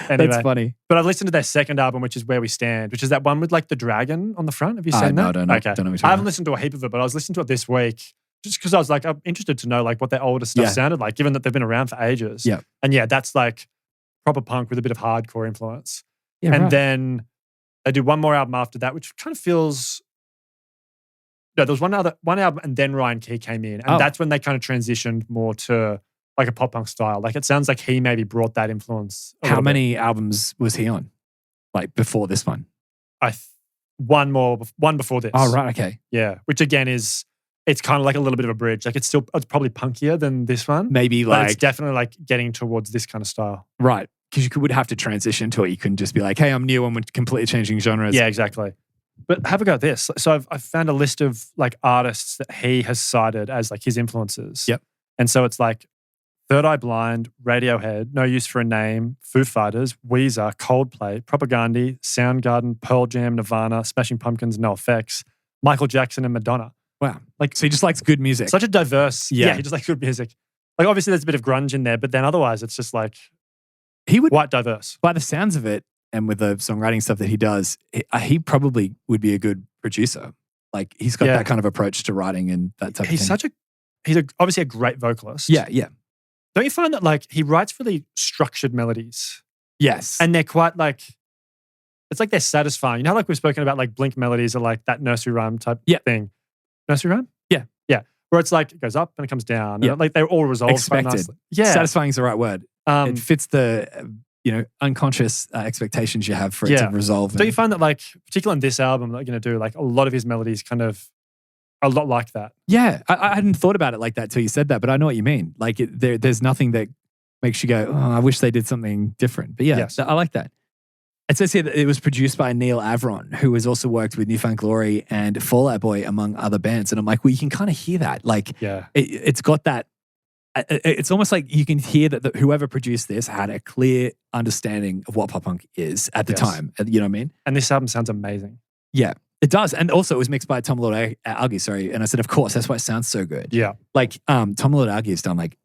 Anyway, that's funny. But I've listened to their second album, which is Where We Stand, which is that one with like the dragon on the front. Have you seen that? No, I don't know. Okay. Don't know I haven't listened to a heap of it, but I was listening to it this week just because I was like, I'm interested to know like what their older stuff sounded like, given that they've been around for ages. Yeah. And yeah, that's like proper punk with a bit of hardcore influence. Yeah, and then they do one more album after that, which kind of feels. No, there was one album, and then Ryan Key came in, and that's when they kind of transitioned more to like a pop punk style. Like it sounds like he maybe brought that influence. How many albums was he on? Like before this one? One before this. Oh, right. Okay. Yeah. Which again it's kind of like a little bit of a bridge. Like it's probably punkier than this one. Maybe but it's definitely like getting towards this kind of style. Right. Because you would have to transition to it. You couldn't just be like, hey, I'm new and we're completely changing genres. Yeah, exactly. But have a go at this. So I've found a list of like artists that he has cited as like his influences. Yep. And so it's like Third Eye Blind, Radiohead, No Use for a Name, Foo Fighters, Weezer, Coldplay, Propaganda, Soundgarden, Pearl Jam, Nirvana, Smashing Pumpkins, NoFX, Michael Jackson, and Madonna. Wow. So he just likes good music. Such a diverse. Yeah, he just likes good music. Like obviously there's a bit of grunge in there, but then otherwise it's just like quite diverse. By the sounds of it and with the songwriting stuff that he does, he probably would be a good producer. Like he's got that kind of approach to writing and that type of thing. He's obviously a great vocalist. Yeah, yeah. Don't you find that like he writes really structured melodies? Yes. And they're quite like, it's like they're satisfying. You know how like we've spoken about like Blink melodies are like that nursery rhyme type thing. Nursery rhyme? Yeah. Yeah. Where it's like it goes up and it comes down. Yeah. And like they're all resolved quite nicely. Yeah. Satisfying is the right word. It fits the unconscious expectations you have for it to resolve. Don't you find that like, particularly on this album that you're going to do, like a lot of his melodies kind of a lot like that? Yeah. I hadn't thought about it like that till you said that, but I know what you mean. Like there's nothing that makes you go, oh, I wish they did something different. But yeah, I like that. It says here that it was produced by Neil Avron, who has also worked with Newfound Glory and Fall Out Boy, among other bands. And I'm like, well, you can kind of hear that. Like, it's got that. It's almost like you can hear that whoever produced this had a clear understanding of what pop punk is at the time. You know what I mean? And this album sounds amazing. Yeah, it does. And also it was mixed by Tom Lord Alge, sorry. And I said, of course, that's why it sounds so good. Yeah. Like Tom Lord Alge has done like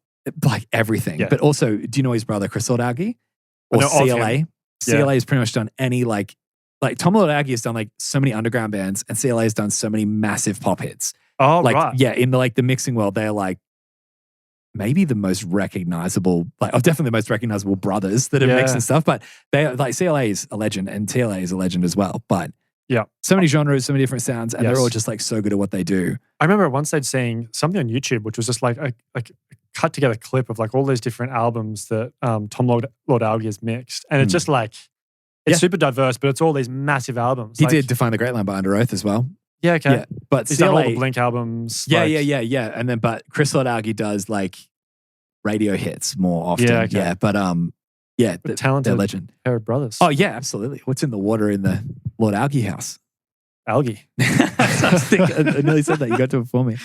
everything. Yeah. But also, do you know his brother, Chris Lord Alge? Or CLA? CLA has pretty much done any like Tom Lord Alge has done like so many underground bands, and CLA has done so many massive pop hits. Oh, like, right. Yeah, in the mixing world, they're like maybe the most recognizable, definitely the most recognizable brothers that have mixed and stuff. But they like CLA is a legend and TLA is a legend as well. But so many genres, so many different sounds, and they're all just like so good at what they do. I remember at one stage seeing something on YouTube, which was just like a cut together clip of like all these different albums that Tom Lord Alge has mixed, and it's just like it's super diverse, but it's all these massive albums. He did Define the Great Line by Under Oath as well. Yeah, okay. Yeah. But he's done all the Blink albums. Yeah. And then, but Chris Lord Alge does like radio hits more often. Yeah, okay. Talented they're legend. Pair of brothers. Oh yeah, absolutely. What's in the water in the Lord Alge house? Algae. I nearly said that. You got to it for me.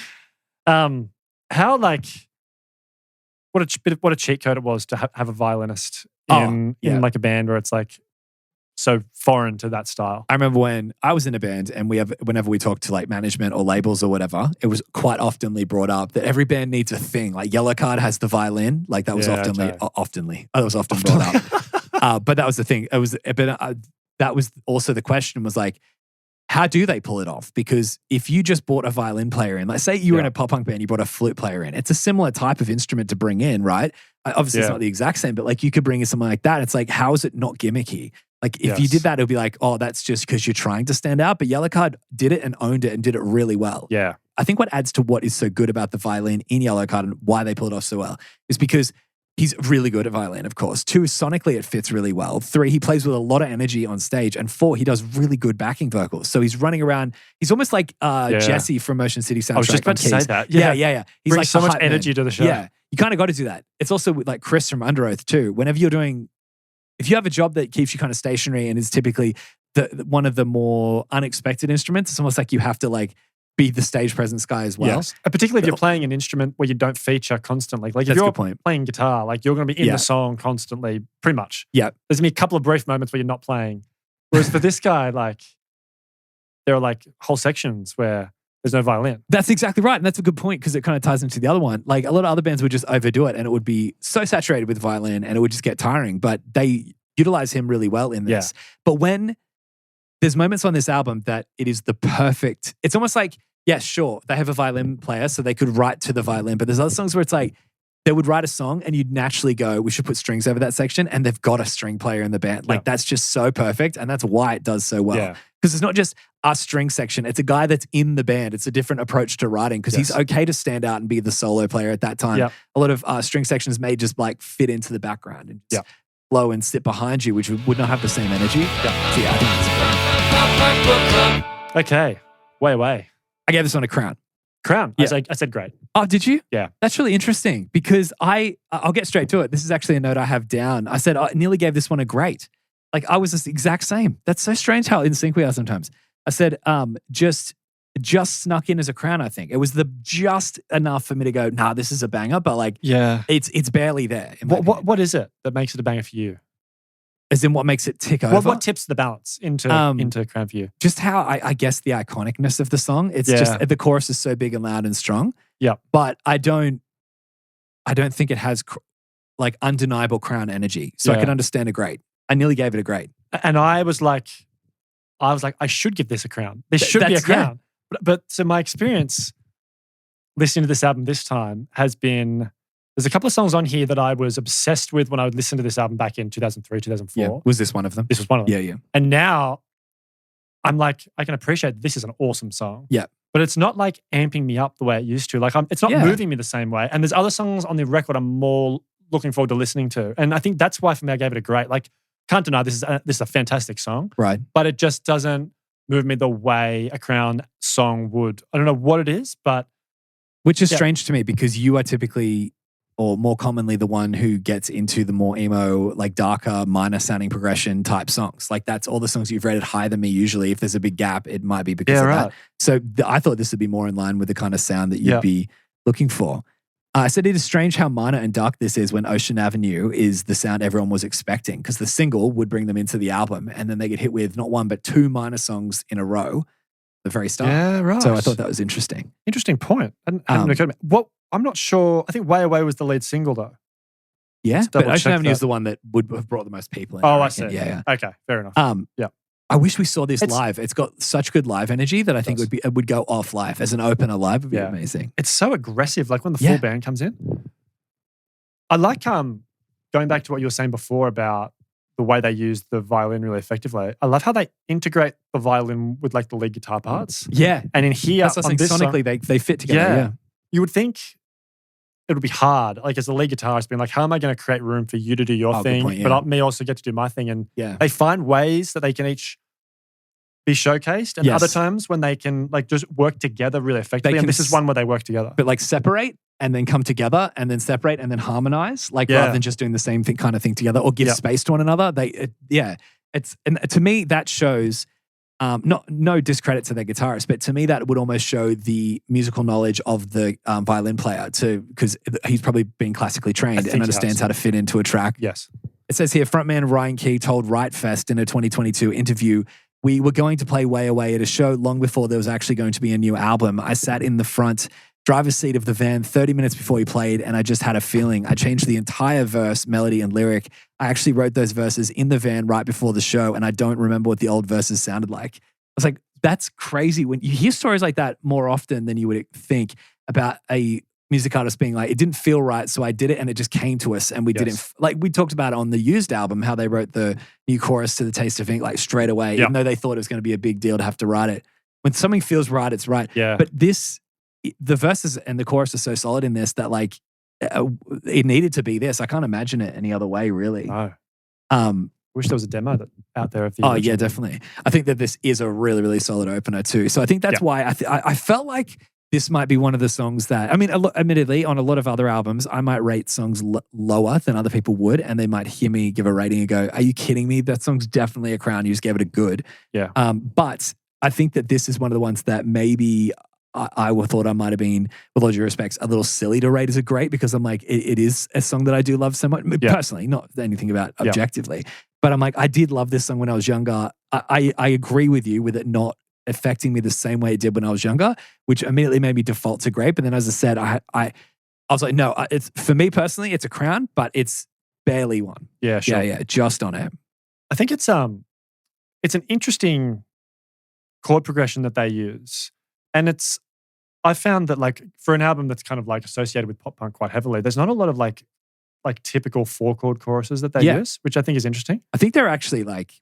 How like what a cheat code it was to have a violinist in like a band where it's like so foreign to that style. I remember when I was in a band and whenever we talked to like management or labels or whatever, it was quite oftenly brought up that every band needs a thing. Like Yellowcard has the violin. Like that was often brought up. But that was the thing. That was also the question was like, how do they pull it off? Because if you just bought a violin player in, like say you were in a pop punk band, you brought a flute player in, it's a similar type of instrument to bring in, right? Obviously it's not the exact same, but like you could bring in something like that. It's like, how is it not gimmicky? Like if you did that, it would be like, oh, that's just because you're trying to stand out. But Yellowcard did it and owned it and did it really well. Yeah. I think what adds to what is so good about the violin in Yellowcard and why they pulled it off so well is because he's really good at violin, of course. 2, sonically it fits really well. 3, he plays with a lot of energy on stage. And 4, he does really good backing vocals. So he's running around. He's almost like Jesse from Motion City Soundtrack. I was just about to say that. Yeah. He's brings like so much energy to the show. Yeah, you kind of got to do that. It's also with like Chris from Under Oath too. Whenever you're doing, if you have a job that keeps you kind of stationary and is typically one of the more unexpected instruments, it's almost like you have to like be the stage presence guy as well. Yes. Particularly if you're playing an instrument where you don't feature constantly. Like if you're playing guitar, like you're going to be in the song constantly, pretty much. Yeah. There's going to be a couple of brief moments where you're not playing. Whereas for this guy, like there are like whole sections where there's no violin. That's exactly right. And that's a good point because it kind of ties into the other one. Like a lot of other bands would just overdo it and it would be so saturated with violin and it would just get tiring. But they utilize him really well in this. Yeah. But when there's moments on this album that it is the perfect, it's almost like, yeah, sure, they have a violin player so they could write to the violin. But there's other songs where it's like, they would write a song and you'd naturally go, we should put strings over that section. And they've got a string player in the band. Like that's just so perfect. And that's why it does so well. Yeah. Because it's not just a string section. It's a guy that's in the band. It's a different approach to writing because he's okay to stand out and be the solo player at that time. Yep. A lot of string sections may just like fit into the background and just flow and sit behind you, which would not have the same energy. Yep. So yeah, I think it's great. Okay. Way. I gave this one a crown. Crown. Yeah. I said great. Oh, did you? Yeah. That's really interesting because I'll get straight to it. This is actually a note I have down. I said I nearly gave this one a great. Like I was the exact same. That's so strange how in sync we are sometimes. I said just snuck in as a crown, I think. It was just enough for me to go, nah, this is a banger, but like it's barely there. What is it that makes it a banger for you? As in what makes it tick over? What tips the balance into crown for you? Just how I guess the iconicness of the song. It's just the chorus is so big and loud and strong. Yeah. But I don't think it has like undeniable crown energy. So I can understand a great. I nearly gave it a great. And I was like, I should give this a crown. This should be a crown. Yeah. But so my experience listening to this album this time has been, there's a couple of songs on here that I was obsessed with when I would listen to this album back in 2003, 2004. Yeah. Was this one of them? This was one of them. Yeah. And now I'm like, I can appreciate this is an awesome song. Yeah. But it's not like amping me up the way it used to. Like it's not moving me the same way. And there's other songs on the record I'm more looking forward to listening to. And I think that's why for me I gave it a great. Like, can't deny this is a fantastic song. Right. But it just doesn't move me the way a Crown song would. I don't know what it is, but... Which is strange to me because you are typically or more commonly the one who gets into the more emo, like darker, minor sounding progression type songs. Like that's all the songs you've rated higher than me usually. If there's a big gap, it might be because of that. So I thought this would be more in line with the kind of sound that you'd be looking for. I said it is strange how minor and dark this is when Ocean Avenue is the sound everyone was expecting, because the single would bring them into the album and then they get hit with not one but two minor songs in a row at the very start. Yeah, right. So I thought that was interesting. Interesting point. And I'm not sure. I think Way Away was the lead single though. Yeah, but Ocean Avenue is the one that would have brought the most people in. Oh, I see. Yeah. Okay, fair enough. Yeah. I wish we saw this live. It's got such good live energy that I think it would go off live. As an opener live would be amazing. It's so aggressive, like when the full band comes in. I like going back to what you were saying before about the way they use the violin really effectively. I love how they integrate the violin with like the lead guitar parts. Yeah. And in here, that's what I think sonically they fit together. Yeah. You would think it would be hard, like as a lead guitarist, being like, how am I going to create room for you to do your thing, but me also get to do my thing? And they find ways that they can each be showcased, and other times when they can like just work together really effectively. And this is one where they work together. But like separate and then come together and then separate and then harmonize, like rather than just doing the same kind of thing together or give space to one another. And to me that shows no discredit to the guitarist, but to me that would almost show the musical knowledge of the violin player because he's probably been classically trained and understands how to fit into a track. Yes. It says here, frontman Ryan Key told Riot Fest in a 2022 interview, "We were going to play Way Away at a show long before there was actually going to be a new album. I sat in the front driver's seat of the van 30 minutes before he played, and I just had a feeling. I changed the entire verse, melody, and lyric. I actually wrote those verses in the van right before the show, and I don't remember what the old verses sounded like." I was like, that's crazy. When you hear stories like that more often than you would think about a music artist being like, it didn't feel right, so I did it, and it just came to us, and we didn't. Like we talked about on the Used album, how they wrote the new chorus to The Taste of Ink like straight away, even though they thought it was going to be a big deal to have to write it. When something feels right, it's right. Yeah. But the verses and the chorus are so solid in this that like it needed to be this. I can't imagine it any other way, really. No. Wish there was a demo out there of the original. Yeah, definitely. I think that this is a really, really solid opener too. So I think that's why I felt like this might be one of the songs that, I mean, admittedly, on a lot of other albums, I might rate songs lower than other people would, and they might hear me give a rating and go, "Are you kidding me? That song's definitely a crown. You just gave it a good." Yeah. But I think that this is one of the ones that maybe I thought I might have been, with all due respects, a little silly to rate as a great, because I'm like, it is a song that I do love so much. Personally, not anything about objectively. But I'm like, I did love this song when I was younger. I agree with you with it not affecting me the same way it did when I was younger, which immediately made me default to great. But then, as I said, I was like, no, it's for me personally, it's a crown, but it's barely one. Yeah, sure. Yeah, just on it. I think it's an interesting chord progression that they use. And I found that like for an album that's kind of like associated with pop punk quite heavily, there's not a lot of like typical 4-chord choruses that they use, which I think is interesting. I think they're actually like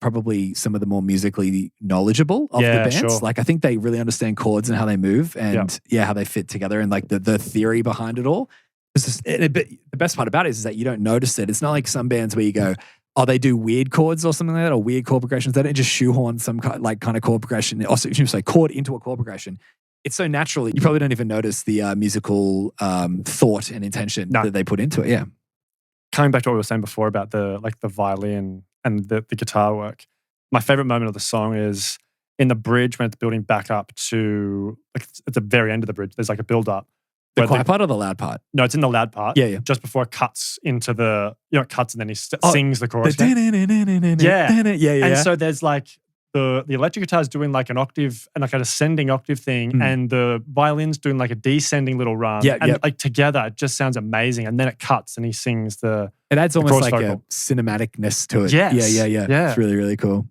probably some of the more musically knowledgeable of the bands. Sure. Like I think they really understand chords and how they move and how they fit together and like the theory behind it all. The best part about it is that you don't notice it. It's not like some bands where you go, oh, they do weird chords or something like that, or weird chord progressions. They don't just shoehorn some kind of chord progression, or say chord into a chord progression. It's so natural, you probably don't even notice the musical thought and intention that they put into it. Yeah. Coming back to what we were saying before about the violin and the guitar work, my favorite moment of the song is in the bridge when it's building back up to, like, at the very end of the bridge. There's like a build up. The quiet part or the loud part? No, it's in the loud part. Yeah. Just before it cuts into it cuts and then he sings the chorus. Yeah. And so there's like the electric guitar is doing like an octave and like an ascending octave thing, and the violin's doing like a descending little run. Like together, it just sounds amazing. And then it cuts and he sings the. It adds almost like vocal. a cinematicness to it. Yes. Yeah. It's really, really cool.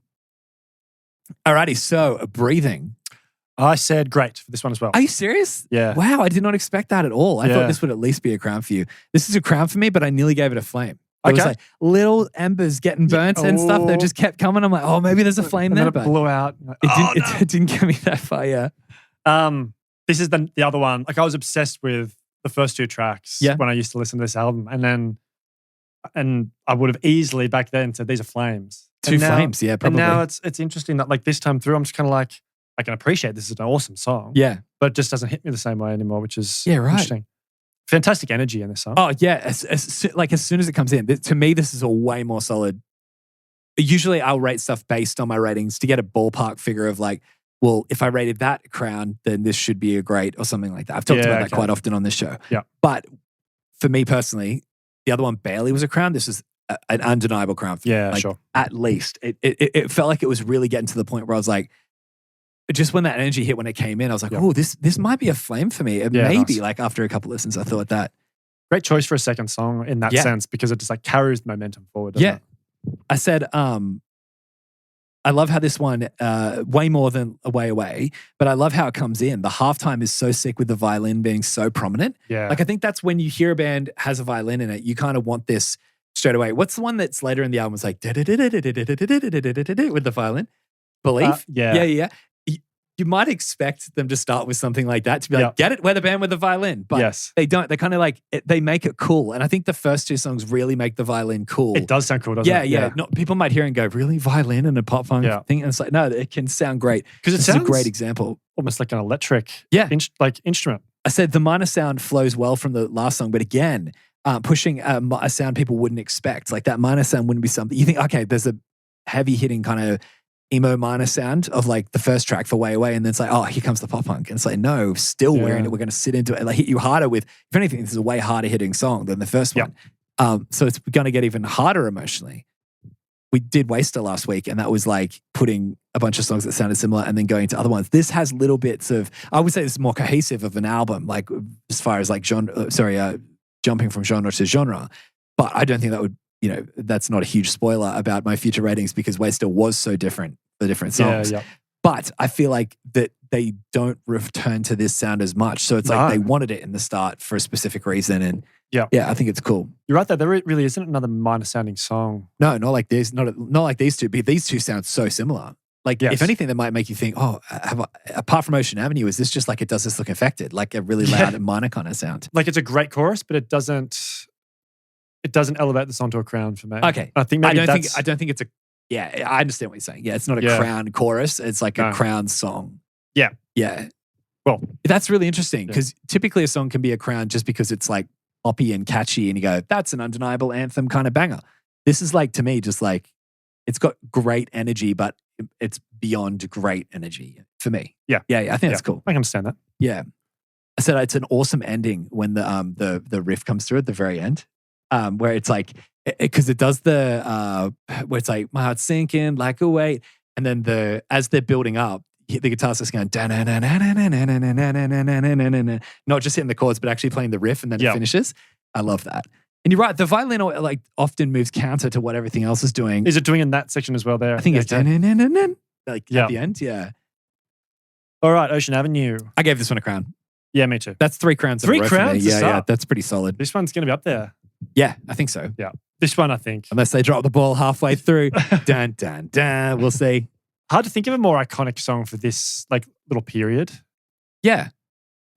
Alrighty, so breathing. I said great for this one as well. Are you serious? Yeah. Wow, I did not expect that at all. I thought this would at least be a crown for you. This is a crown for me, but I nearly gave it a flame. It was like little embers getting burnt and stuff that just kept coming. I'm like, oh, maybe there's a flame there. But it blew out. It didn't get me that far, yeah. This is the other one. Like I was obsessed with the first two tracks when I used to listen to this album. And I would have easily back then said, these are flames. Two flames, yeah, probably. And now it's interesting that like this time through, I'm just kind of like, I can appreciate this is an awesome song. Yeah. But it just doesn't hit me the same way anymore, which is right. interesting. Fantastic energy in this song. Oh yeah, as soon as it comes in, to me this is a way more solid. Usually I'll rate stuff based on my ratings to get a ballpark figure of like, well, if I rated that crown, then this should be a great or something like that. I've talked about that quite often on this show. Yeah. But for me personally, the other one barely was a crown. This is an undeniable crown for me. Yeah, like, sure. At least. It felt like it was really getting to the point where I was like, just when that energy hit when it came in, I was like, oh, this might be a flame for me. Maybe like after a couple listens, I thought that. Great choice for a second song in that sense because it just like carries momentum forward. Yeah. It? I said, I love how this one, way more than A Way Away, but I love how it comes in. The halftime is so sick with the violin being so prominent. Yeah. Like I think that's when you hear a band has a violin in it, you kind of want this straight away. What's the one that's later in the album? It's like with the violin? Belief? Yeah. You might expect them to start with something like that to be like, get it? We're the band with the violin. But they don't. They kind of like, they make it cool. And I think the first two songs really make the violin cool. It does sound cool, doesn't it? Yeah. No, people might hear and go, really? Violin and a pop punk thing? And it's like, no, it can sound great. Because it's a great example. Almost like an electric instrument. I said the minor sound flows well from the last song, but again, pushing a sound people wouldn't expect. Like that minor sound wouldn't be something. You think, okay, there's a heavy hitting kind of emo minor sound of like the first track for Way Away, and then it's like, oh, here comes the pop punk. And it's like, no, still we're in it. We're going to sit into it and like hit you harder with, if anything, this is a way harder hitting song than the first one. So it's going to get even harder emotionally. We did Waster last week, and that was like putting a bunch of songs that sounded similar and then going to other ones. This has little bits of, I would say this is more cohesive of an album, like as far as like jumping from genre to genre. But I don't think that would, that's not a huge spoiler about my future ratings because Waster was so different for different songs. Yeah. But I feel like that they don't return to this sound as much. So it's like they wanted it in the start for a specific reason. And I think it's cool. You're right though. There really isn't another minor sounding song. No, not like this. Not like these two. But these two sound so similar. Like if anything, that might make you think, oh, apart from Ocean Avenue, is this just like it does this look affected? Like a really loud and minor kind of sound. Like it's a great chorus, but it doesn't elevate the song to a crown for me. Okay. I don't think it's a. Yeah, I understand what you're saying. Yeah, it's not a crown chorus. It's like a crown song. Yeah. Yeah. Well, that's really interesting because typically a song can be a crown just because it's like poppy and catchy and you go, that's an undeniable anthem kind of banger. This is like, to me, just like, it's got great energy, but it's beyond great energy for me. Yeah. I think that's cool. I can understand that. Yeah. I said it's an awesome ending when the riff comes through at the very end. Where it's like, because it does the where it's like my heart's sinking like a weight, and then as they're building up, the guitar's just going not just hitting the chords, but actually playing the riff, and then it finishes. I love that. And you're right, the violin like often moves counter to what everything else is doing. Is it doing in that section as well? There, I think it's like at the end. Yeah. All right, Ocean Avenue. I gave this one a crown. Yeah, me too. That's 3 crowns. 3 crowns. Yeah, that's pretty solid. This one's going to be up there. Yeah, I think so. Yeah. This one, I think. Unless they drop the ball halfway through. Dun, dun, dun. We'll see. Hard to think of a more iconic song for this like little period. Yeah.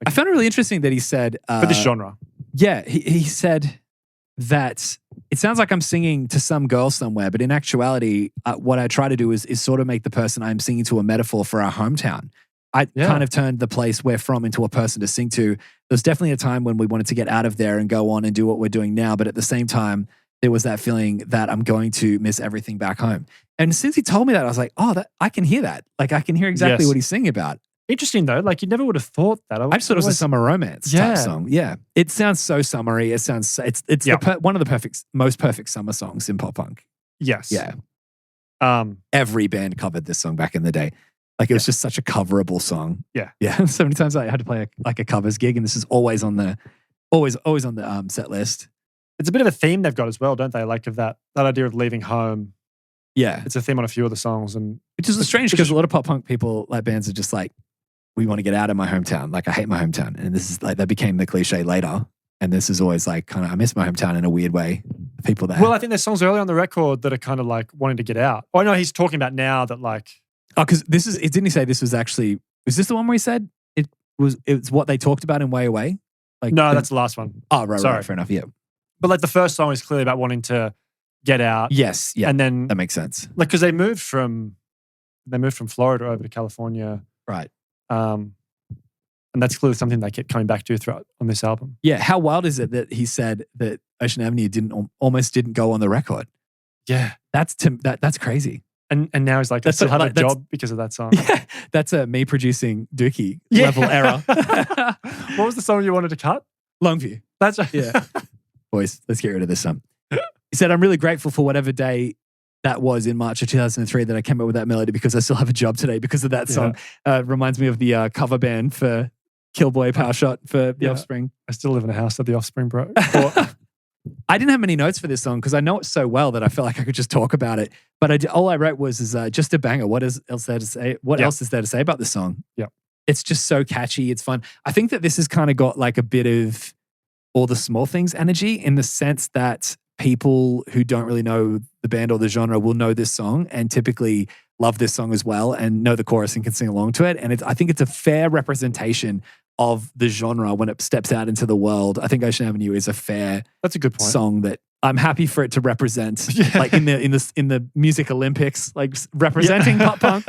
I found it really interesting that he said... for this genre. Yeah. He said that it sounds like I'm singing to some girl somewhere, but in actuality, what I try to do is sort of make the person I'm singing to a metaphor for our hometown. I kind of turned the place we're from into a person to sing to. There's definitely a time when we wanted to get out of there and go on and do what we're doing now. But at the same time, there was that feeling that I'm going to miss everything back home. And since he told me that, I was like, oh, I can hear that. Like I can hear exactly what he's singing about. Interesting though. Like you never would have thought that. I just thought it was a summer romance type song. Yeah. It sounds so summery. It sounds, it's one of the most perfect summer songs in pop punk. Yes. Yeah. Every band covered this song back in the day. Like it was just such a coverable song. Yeah. Yeah. So many times I had to play a covers gig, and this is always on the set list. It's a bit of a theme they've got as well, don't they? Like of that idea of leaving home. Yeah. It's a theme on a few of the songs, and which is strange because a lot of pop punk people, like bands, are just like, we want to get out of my hometown. Like I hate my hometown. And this is like, that became the cliche later. And this is always like kind of, I miss my hometown in a weird way. People that I think there's songs early on the record that are kind of like wanting to get out. Oh no, he's talking about now that like, oh, because didn't he say this was actually, was this the one where he said it's what they talked about in Way Away? Like no, that's the last one. Oh, right, sorry. Right, fair enough, yeah. But like the first song is clearly about wanting to get out. Yes, yeah. And then that makes sense. Like because they moved from Florida over to California. Right. And And that's clearly something they kept coming back to throughout on this album. Yeah. How wild is it that he said that Ocean Avenue almost didn't go on the record? Yeah. That's crazy. And now he's like, I still have a job because of that song. Yeah. That's a me producing Dookie level error. What was the song you wanted to cut? Longview. That's yeah. Boys, let's get rid of this song. He said, I'm really grateful for whatever day that was in March of 2003 that I came up with that melody because I still have a job today because of that song. Reminds me of the cover band for Killboy Power Shot for The Offspring. I still live in a house that The Offspring broke. I didn't have many notes for this song because I know it so well that I felt like I could just talk about it. But all I wrote was just a banger. What else there to say? What else is there to say about this song? Yeah. It's just so catchy. It's fun. I think that this has kind of got like a bit of all the small things energy in the sense that people who don't really know the band or the genre will know this song and typically love this song as well and know the chorus and can sing along to it. And I think it's a fair representation of the genre when it steps out into the world. I think Ocean Avenue is a fair That's a good point. Song that I'm happy for it to represent like in the music Olympics, like representing pop punk.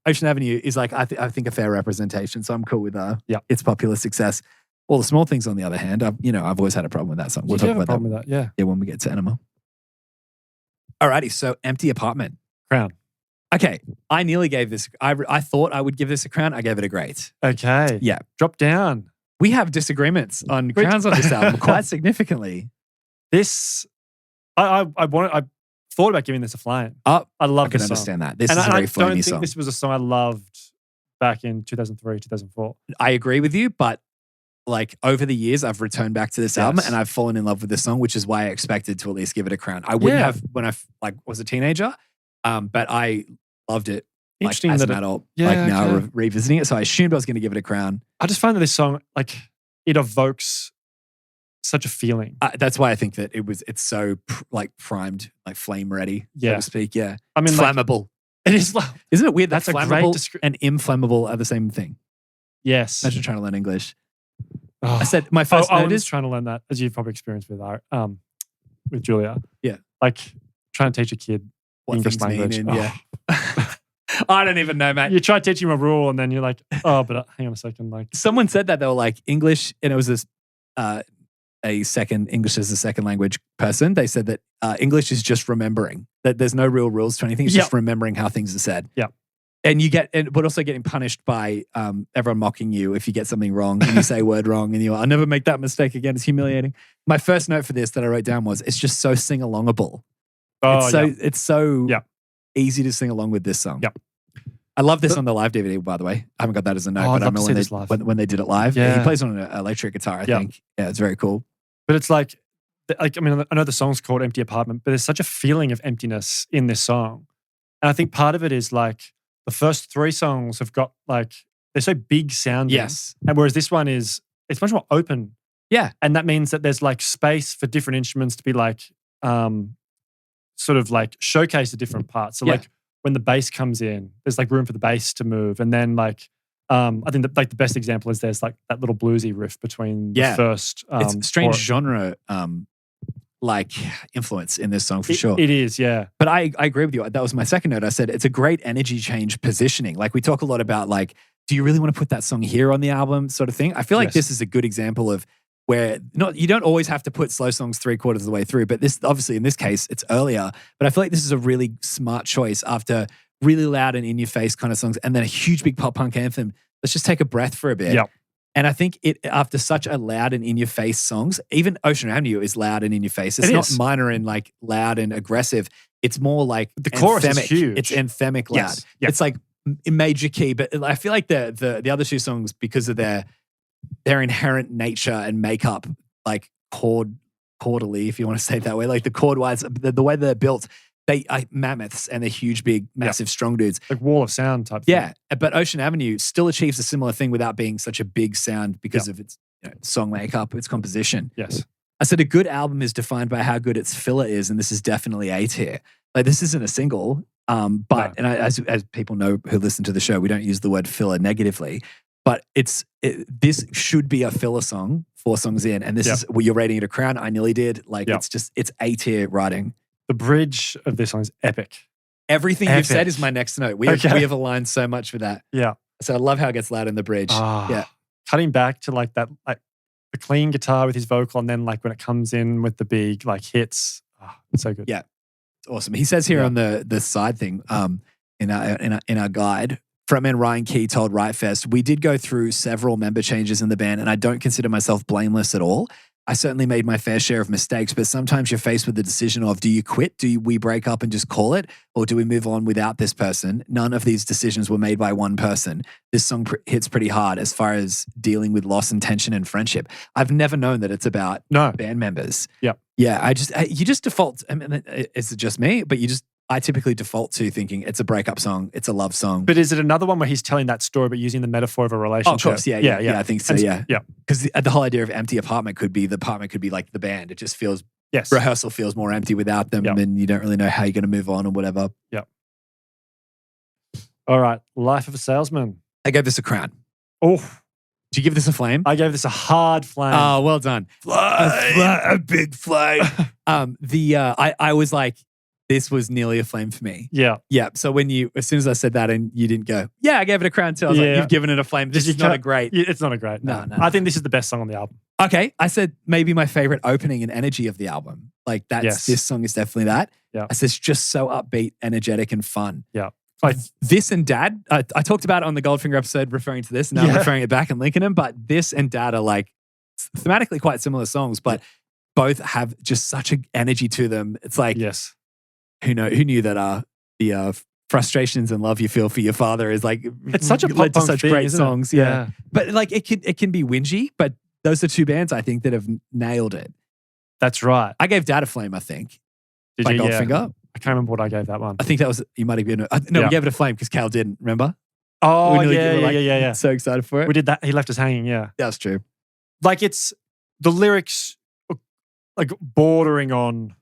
Ocean Avenue is like, I think a fair representation. So I'm cool with its popular success. All the small things, on the other hand, I've always had a problem with that song. We'll talk about that. Yeah, when we get to Enema. Alrighty, so Empty Apartment. Crown. Okay, I nearly gave this. I thought I would give this a crown. I gave it a great. Okay. Yeah. Drop down. We have disagreements on crowns on this album quite significantly. This, I thought about giving this a flame. I love this song. Understand that. This is a very flamey song. I don't think this was a song I loved back in 2003, 2004. I agree with you, but like over the years, I've returned back to this album and I've fallen in love with this song, which is why I expected to at least give it a crown. I wouldn't have when I was a teenager, but I loved it. Interesting as that an adult, now revisiting it. So I assumed I was going to give it a crown. I just find that this song, like, it evokes such a feeling. That's why I think that it's so primed, like flame ready, so to speak. Yeah, I mean, flammable. It is. Isn't it weird that that's flammable and inflammable are the same thing? Yes. Imagine trying to learn English. Oh. I said my first note is trying to learn that, as you've probably experienced with Julia. Yeah, like trying to teach a kid what English language. I don't even know, man. You try teaching him a rule, and then you're like, oh, but hang on a second. Like, someone said that they were like English, and it was this English as a second language person. They said that English is just remembering. That there's no real rules to anything. It's just remembering how things are said. Yeah. And but also getting punished by everyone mocking you if you get something wrong and you say a word wrong and I'll never make that mistake again. It's humiliating. My first note for this that I wrote down was, it's just so sing-alongable. It's so easy to sing along with this song. Yep. I love this on the live DVD, by the way. I haven't got that as a note, but I remember when they did it live. Yeah. He plays on an electric guitar, I think. Yeah, it's very cool. But it's like, I mean, I know the song's called Empty Apartment, but there's such a feeling of emptiness in this song. And I think part of it is like, the first three songs have got like, they're so big sounding. Yes. And whereas this one it's much more open. Yeah. And that means that there's like space for different instruments to be like, sort of like showcase the different parts. So like when the bass comes in, there's like room for the bass to move. And then like, I think that like the best example is there's like that little bluesy riff between the first. It's a strange genre like influence in this song for sure. It is, yeah. But I agree with you. That was my second note. I said it's a great energy change positioning. Like we talk a lot about like, do you really want to put that song here on the album sort of thing? I feel like this is a good example of where you don't always have to put slow songs 3/4 of the way through, but this obviously in this case it's earlier. But I feel like this is a really smart choice after really loud and in your face kind of songs and then a huge big pop punk anthem. Let's just take a breath for a bit. Yep. And I think after such a loud and in-your-face songs, even Ocean Avenue is loud and in-your-face. It's not minor and like loud and aggressive. It's more like the chorus is huge. It's anthemic loud. Yes. Yep. It's like in major key. But I feel like the other two songs, because of their inherent nature and makeup, like chordally, if you want to say it that way, like the chord-wise, the way they're built, they are mammoths and they're huge, big, massive, strong dudes. Like wall of sound type thing. Yeah, but Ocean Avenue still achieves a similar thing without being such a big sound because of its song makeup, its composition. Yes. I said a good album is defined by how good its filler is, and this is definitely A tier. Like this isn't a single, but as people know who listen to the show, we don't use the word filler negatively, but this should be a filler song 4 songs in, and this is you're rating it a crown. I nearly did. Like it's A tier writing. The bridge of this song is epic. Everything you've said is my next note. We have aligned so much with that. Yeah. So I love how it gets loud in the bridge. Yeah. cutting back to like that, like the clean guitar with his vocal, and then like when it comes in with the big like hits, it's so good. Yeah, it's awesome. He says here on the side thing, in our guide, frontman Ryan Key told Riot Fest, "We did go through several member changes in the band, and I don't consider myself blameless at all. I certainly made my fair share of mistakes, but sometimes you're faced with the decision of, do you quit? Do we break up and just call it? Or do we move on without this person? None of these decisions were made by one person. This song hits pretty hard as far as dealing with loss and tension and friendship." I've never known that it's about band members. Yeah. Yeah, you just default, I mean, is it just me? But I typically default to thinking it's a breakup song, it's a love song. But is it another one where he's telling that story but using the metaphor of a relationship? Oh, of course, yeah, I think so, yeah. Yeah. Because the whole idea of empty apartment could be like the band. It just feels, rehearsal feels more empty without them, and you don't really know how you're going to move on or whatever. Yeah. All right, Life of a Salesman. I gave this a crown. Oh. Did you give this a flame? I gave this a hard flame. Oh, well done. A big flame. I was like, this was nearly a flame for me. Yeah. Yeah. So as soon as I said that and you didn't go, yeah, I gave it a crown too. I was like, you've given it a flame. This is not a great. It's not a great. No. I think this is the best song on the album. Okay. I said maybe my favorite opening and energy of the album. Like this song is definitely that. Yeah. I said it's just so upbeat, energetic and fun. Yeah. Like this and Dad, I talked about it on the Goldfinger episode referring to this, and now I'm referring it back and linking them, but this and Dad are like thematically quite similar songs, but both have just such an energy to them. It's like, who knew that the frustrations and love you feel for your father is like, it's such a pop punk such thing, great isn't songs. It? Yeah. But like it can be whingy, but those are two bands I think that have nailed it. That's right. I gave Dad a flame, I think. Did by you? Goldfinger. Yeah. I can't remember what I gave that one. I think that was, you might have been, we gave it a flame because Cal didn't, remember? Oh, yeah. So excited for it. We did that. He left us hanging, yeah. That's true. Like it's, the lyrics like bordering on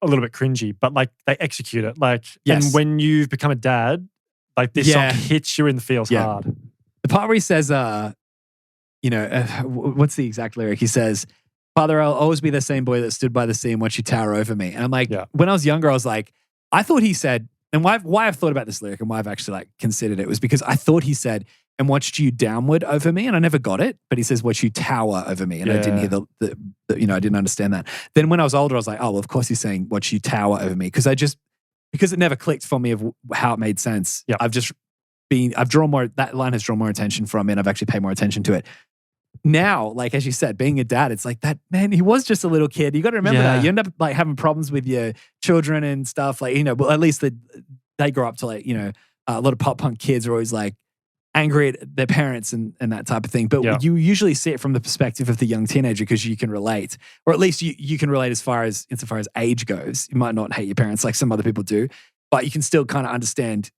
a little bit cringy, but like they execute it. Like, and when you've become a dad, like this song hits you in the feels hard. The part where he says, what's the exact lyric? He says, "Father, I'll always be the same boy that stood by the sea and watched you tower over me." And I'm like, when I was younger, I was like, I thought he said, and why I've thought about this lyric and why I've actually like considered it was because I thought he said, "and watched you downward over me," and I never got it. But he says, "watch you tower over me," and I didn't hear I didn't understand that. Then when I was older, I was like, oh, well, of course he's saying, "watch you tower over me," because it never clicked for me of how it made sense. Yeah. That line has drawn more attention from me, and I've actually paid more attention to it. Now, like as you said, being a dad, it's like that, man, he was just a little kid. You got to remember that. You end up like having problems with your children and stuff. Like, well, at least they grow up to like, a lot of pop punk kids are always like angry at their parents and that type of thing. But you usually see it from the perspective of the young teenager because you can relate, or at least you can relate insofar as age goes. You might not hate your parents like some other people do, but you can still kind of understand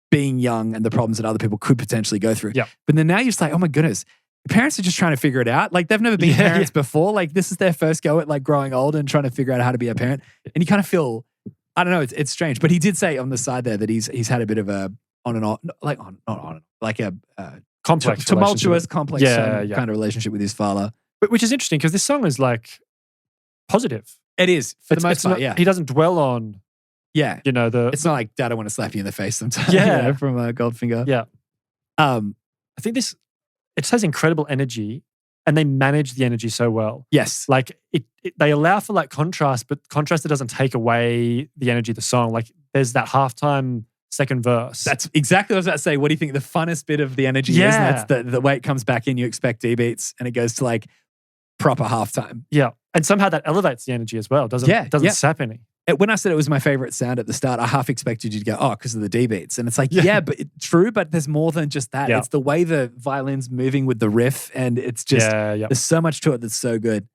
being young and the problems that other people could potentially go through. Yeah. But then now you're just like, oh my goodness, your parents are just trying to figure it out. Like they've never been parents before. Like this is their first go at like growing old and trying to figure out how to be a parent. And you kind of feel, I don't know, it's strange. But he did say on the side there that he's had a bit of a complex, tumultuous, complex kind of relationship with his father. But which is interesting because this song is like positive. It is for the most part. He doesn't dwell on. Yeah, it's not like Dad, I want to slap you in the face sometimes. Yeah, from Goldfinger. Yeah, I think it has incredible energy, and they manage the energy so well. Yes, like they allow for like contrast, but contrast that doesn't take away the energy of the song. Like there's that halftime second verse. That's exactly what I was about to say. What do you think the funnest bit of the energy is? And that's the way it comes back in. You expect D beats, and it goes to like proper halftime. Yeah, and somehow that elevates the energy as well. Doesn't sap any. When I said it was my favorite sound at the start, I half expected you to go, because of the D beats. And it's like, but true, but there's more than just that. Yeah. It's the way the violin's moving with the riff, and it's just, there's so much to it that's so good.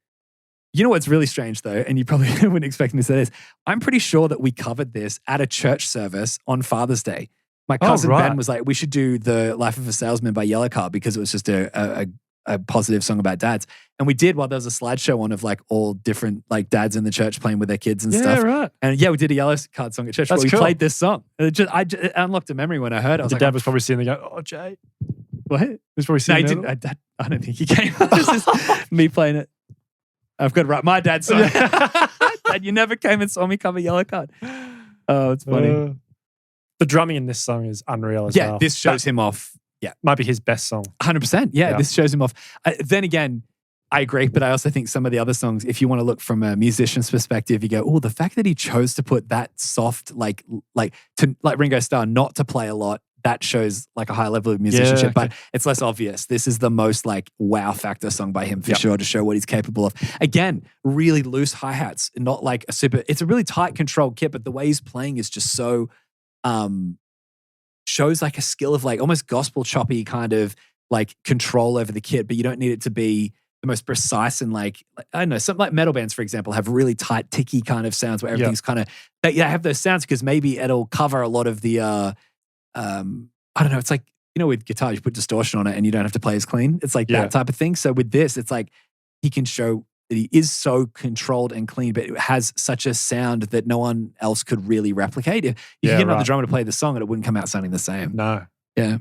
You know what's really strange though, and you probably wouldn't expect me to say this, I'm pretty sure that we covered this at a church service on Father's Day. My cousin Ben was like, we should do the Life of a Salesman by Yellowcard because it was just a positive song about dads. And we did while there was a slideshow on of like all different like dads in the church playing with their kids and stuff. Right. And we did a Yellowcard song at church. That's we cool. played this song. It unlocked a memory when I heard it. I was dad was probably sitting there going, "Oh, Jay." What? He was probably sitting there. I don't think he came. It's just me playing it. I've got to write my dad's song. Dad, you never came and saw me cover Yellowcard. Oh, it's funny. The drumming in this song is unreal as well. Yeah, this shows him off might be his best song. 100%. Yeah, Yeah. this shows him off. Then again, I agree, but I also think some of the other songs, if you want to look from a musician's perspective, you go, oh, the fact that he chose to put that soft, like Ringo Starr, not to play a lot, that shows like a high level of musicianship, but it's less obvious. This is the most like wow factor song by him for sure, to show what he's capable of. Again, really loose hi-hats, not like it's a really tight controlled kit, but the way he's playing is just so, shows like a skill of like almost gospel choppy kind of like control over the kit, but you don't need it to be the most precise and like I don't know, some like metal bands, for example, have really tight, ticky kind of sounds where everything's kind of, they have those sounds because maybe it'll cover a lot of the, I don't know, it's like, you know, with guitar, you put distortion on it and you don't have to play as clean. It's like that type of thing. So with this, it's like he can show that he is so controlled and clean, but it has such a sound that no one else could really replicate. If you get another drummer to play the song and it wouldn't come out sounding the same. No. Yeah.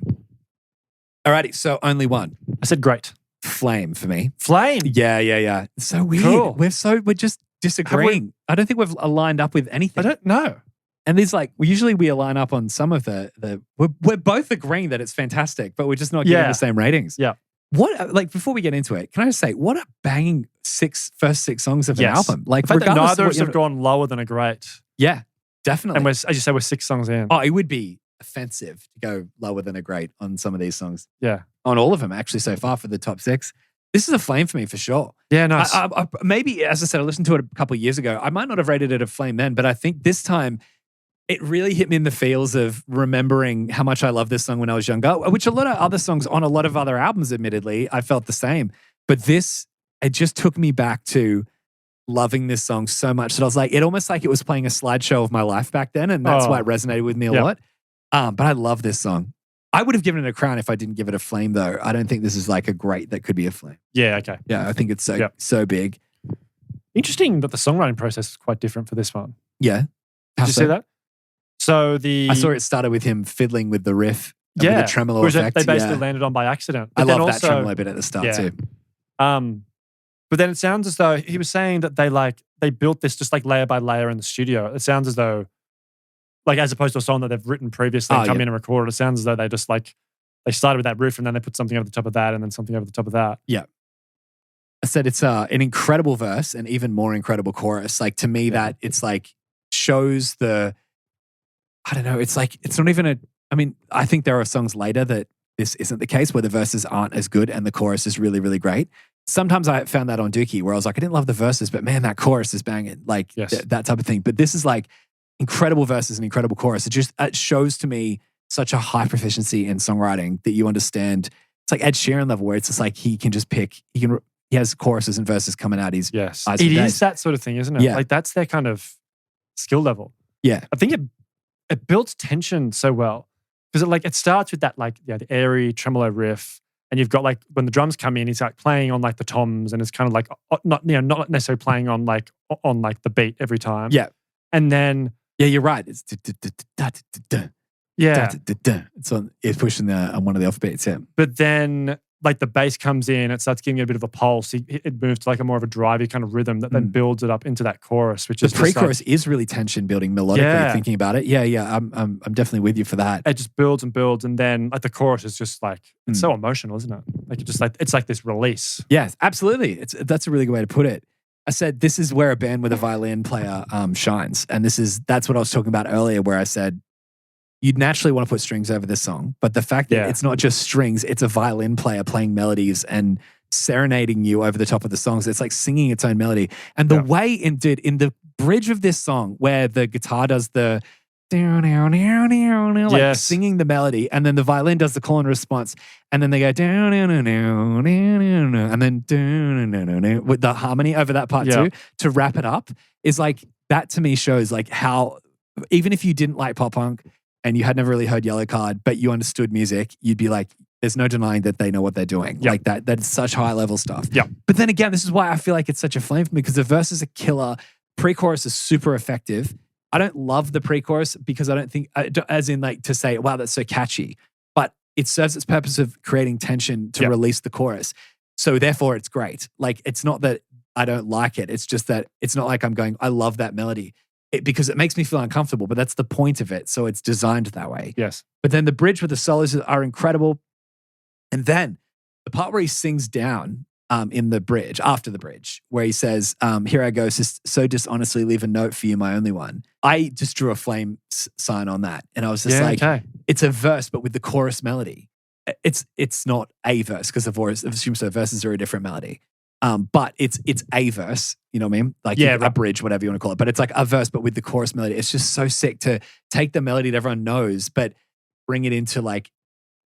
Alrighty, so only one. I said great. Flame for me. Flame? Yeah. It's so weird. Cool. We're just disagreeing. I don't think we've aligned up with anything. I don't know. And there's like, usually we align up on some of we're both agreeing that it's fantastic, but we're just not giving the same ratings. Yeah. What, like, before we get into it, can I just say, what a banging first six songs of an album. Like, the fact that regardless neither of of us have gone lower than a great. Yeah, definitely. And as you say, we're 6 songs in. Oh, it would be offensive to go lower than a great on some of these songs. Yeah. On all of them, actually, so far for the top 6. This is a flame for me for sure. Yeah, nice. I maybe, as I said, I listened to it a couple of years ago. I might not have rated it a flame then, but I think this time it really hit me in the feels of remembering how much I loved this song when I was younger, which a lot of other songs on a lot of other albums, admittedly, I felt the same. But this, it just took me back to loving this song so much that I was like, it almost like it was playing a slideshow of my life back then. And that's why it resonated with me a lot. But I love this song. I would have given it a crown if I didn't give it a flame, though. I don't think this is like a great that could be a flame. Yeah, okay. Yeah, I think it's so big. Interesting that the songwriting process is quite different for this one. Yeah. Did you see that? So I saw it started with him fiddling with the riff. With the tremolo which effect. They basically landed on by accident. But I love that tremolo bit at the start too. But then it sounds as though he was saying that they built this just like layer by layer in the studio. It sounds as though, like, as opposed to a song that they've written previously and come in and recorded, it sounds as though they just like, they started with that riff and then they put something over the top of that and then something over the top of that. Yeah. I said it's an incredible verse and even more incredible chorus. Like, to me, that it's like shows I don't know, it's like, it's not even I think there are songs later that this isn't the case, where the verses aren't as good and the chorus is really, really great. Sometimes I found that on Dookie, where I was like, I didn't love the verses, but man, that chorus is banging. Like, that type of thing. But this is like incredible verses and incredible chorus. It shows to me such a high proficiency in songwriting that you understand. It's like Ed Sheeran level, where it's just like he can just pick, he has choruses and verses coming out. It is that sort of thing, isn't it? Yeah. Like, that's their kind of skill level. Yeah. I think it builds tension so well. Because it starts with that the airy tremolo riff, and you've got like when the drums come in, he's like playing on like the toms, and it's kind of like not necessarily playing on the beat every time. Yeah, and then you're right. It's it's pushing on one of the off beats. Yeah, but then like the bass comes in, it starts giving it a bit of a pulse. It moves to like a more of a drivey kind of rhythm that then builds it up into that chorus, which is the pre-chorus is really tension building melodically. Thinking about it, I'm definitely with you for that. It just builds and builds, and then like the chorus is just like it's so emotional, isn't it? Like it's like this release. Yes, absolutely. That's a really good way to put it. I said this is where a band with a violin player shines, and that's what I was talking about earlier, where I said you'd naturally want to put strings over this song, but the fact that it's not just strings, it's a violin player playing melodies and serenading you over the top of the songs. It's like singing its own melody. And the way in the bridge of this song, where the guitar does the like singing the melody, and then the violin does the call and response, and then they go down and then with the harmony over that part too, to wrap it up, is like, that to me shows like how, even if you didn't like pop punk and you had never really heard Yellowcard, but you understood music, you'd be like, there's no denying that they know what they're doing. Like that is such high level stuff. Yeah. But then again, this is why I feel like it's such a flame for me, because the verses are killer. Pre-chorus is super effective. I don't love the pre-chorus because I don't think, as in like to say, wow, that's so catchy, but it serves its purpose of creating tension to release the chorus. So therefore it's great. Like, it's not that I don't like it. It's just that it's not like I'm going, I love that melody. Because it makes me feel uncomfortable, but that's the point of it. So it's designed that way. Yes. But then the bridge with the solos are incredible. And then the part where he sings down in the bridge, after the bridge, where he says, here I go, so dishonestly leave a note for you, my only one. I just drew a flame sign on that. And I was just it's a verse, but with the chorus melody. It's not a verse because the voice assumes so verses are a different melody. But it's a verse, you know what I mean? Like a bridge, whatever you want to call it. But it's like a verse, but with the chorus melody. It's just so sick to take the melody that everyone knows, but bring it into like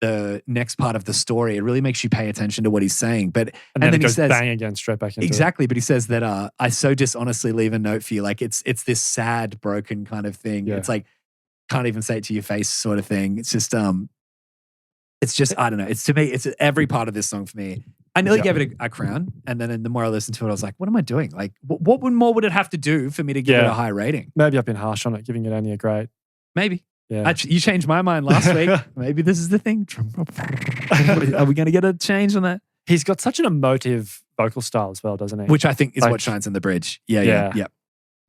the next part of the story. It really makes you pay attention to what he's saying. But and then he says, bang again, straight back into exactly. it. But he says that I so dishonestly leave a note for you. Like it's this sad, broken kind of thing. Yeah. It's like can't even say it to your face, sort of thing. It's just I don't know. It's to me, it's every part of this song for me. I nearly gave it a crown, and then the more I listened to it, I was like, "What am I doing? Like, what more would it have to do for me to give it a high rating?" Maybe I've been harsh on it, giving it only a grade. Maybe. Yeah. Actually, you changed my mind last week. Maybe this is the thing. Are we going to get a change on that? He's got such an emotive vocal style as well, doesn't he? Which I think is what shines in the bridge. Yeah.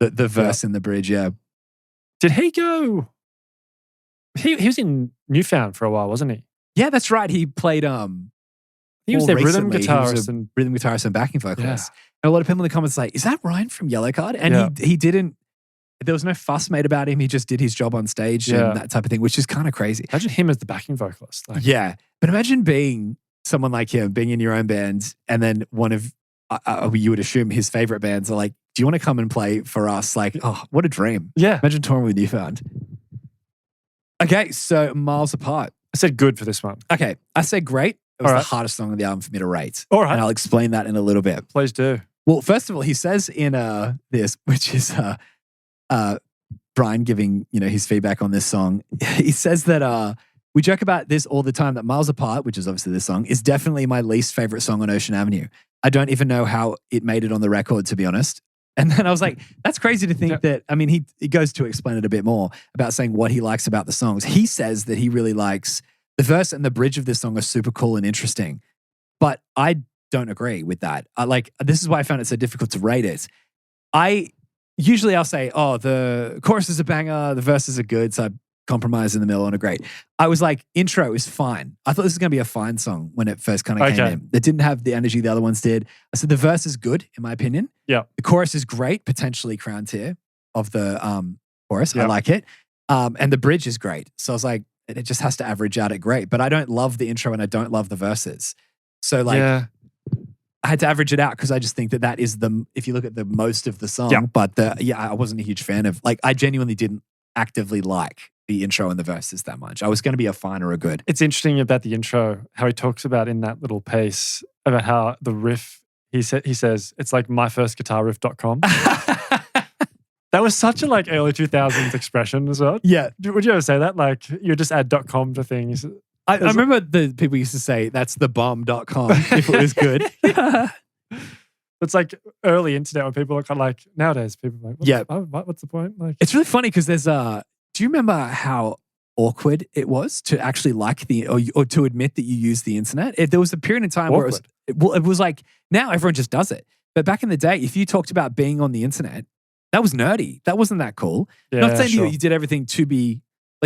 The verse in the bridge. Yeah. Did he go? He was in Newfound for a while, wasn't he? Yeah, that's right. He played. He was their rhythm guitarist and backing vocalist. And a lot of people in the comments like, "Is that Ryan from Yellowcard?" And he didn't. There was no fuss made about him. He just did his job on stage and that type of thing, which is kind of crazy. Imagine him as the backing vocalist. Yeah, but imagine being someone like him, being in your own band, and then one of you would assume his favorite bands are like, "Do you want to come and play for us?" Like, oh, what a dream! Yeah, imagine touring with Newfound. Okay, so Miles Apart. I said good for this one. Okay, I said great. It was the hardest song on the album for me to rate. All right. And I'll explain that in a little bit. Please do. Well, first of all, he says in this, which is Brian giving his feedback on this song. He says that we joke about this all the time, that Miles Apart, which is obviously this song, is definitely my least favorite song on Ocean Avenue. I don't even know how it made it on the record, to be honest. And then I was like, that's crazy to think that, I mean, he goes to explain it a bit more about saying what he likes about the songs. He says that he really likes the verse and the bridge of this song are super cool and interesting. But I don't agree with that. This is why I found it so difficult to rate it. I'll say, oh, the chorus is a banger, the verses are good, so I compromise in the middle on a great. I was like, intro is fine. I thought this was going to be a fine song when it first kind of came in. It didn't have the energy the other ones did. I said the verse is good, in my opinion. Yeah. The chorus is great, potentially crown tier of the chorus. I like it. And the bridge is great. So I was like, it just has to average out at great. But I don't love the intro and I don't love the verses. So I had to average it out because I just think that is if you look at the most of the song. Yeah. But I wasn't a huge fan of, I genuinely didn't actively like the intro and the verses that much. I was going to be a fine or a good. It's interesting about the intro, how he talks about in that little piece about how the riff, he says, it's like myfirstguitarriff.com. That was such a early 2000s expression as well. Yeah. Would you ever say that? You just add .com to things. I remember the people used to say that's the bomb.com if it was good. It's like early internet when people are nowadays people are like, what's the point? It's really funny because there's do you remember how awkward it was to actually or to admit that you use the internet? There was a period in time where it was like, now everyone just does it. But back in the day, if you talked about being on the internet, that was nerdy. That wasn't that cool. Yeah, not saying you did everything to be,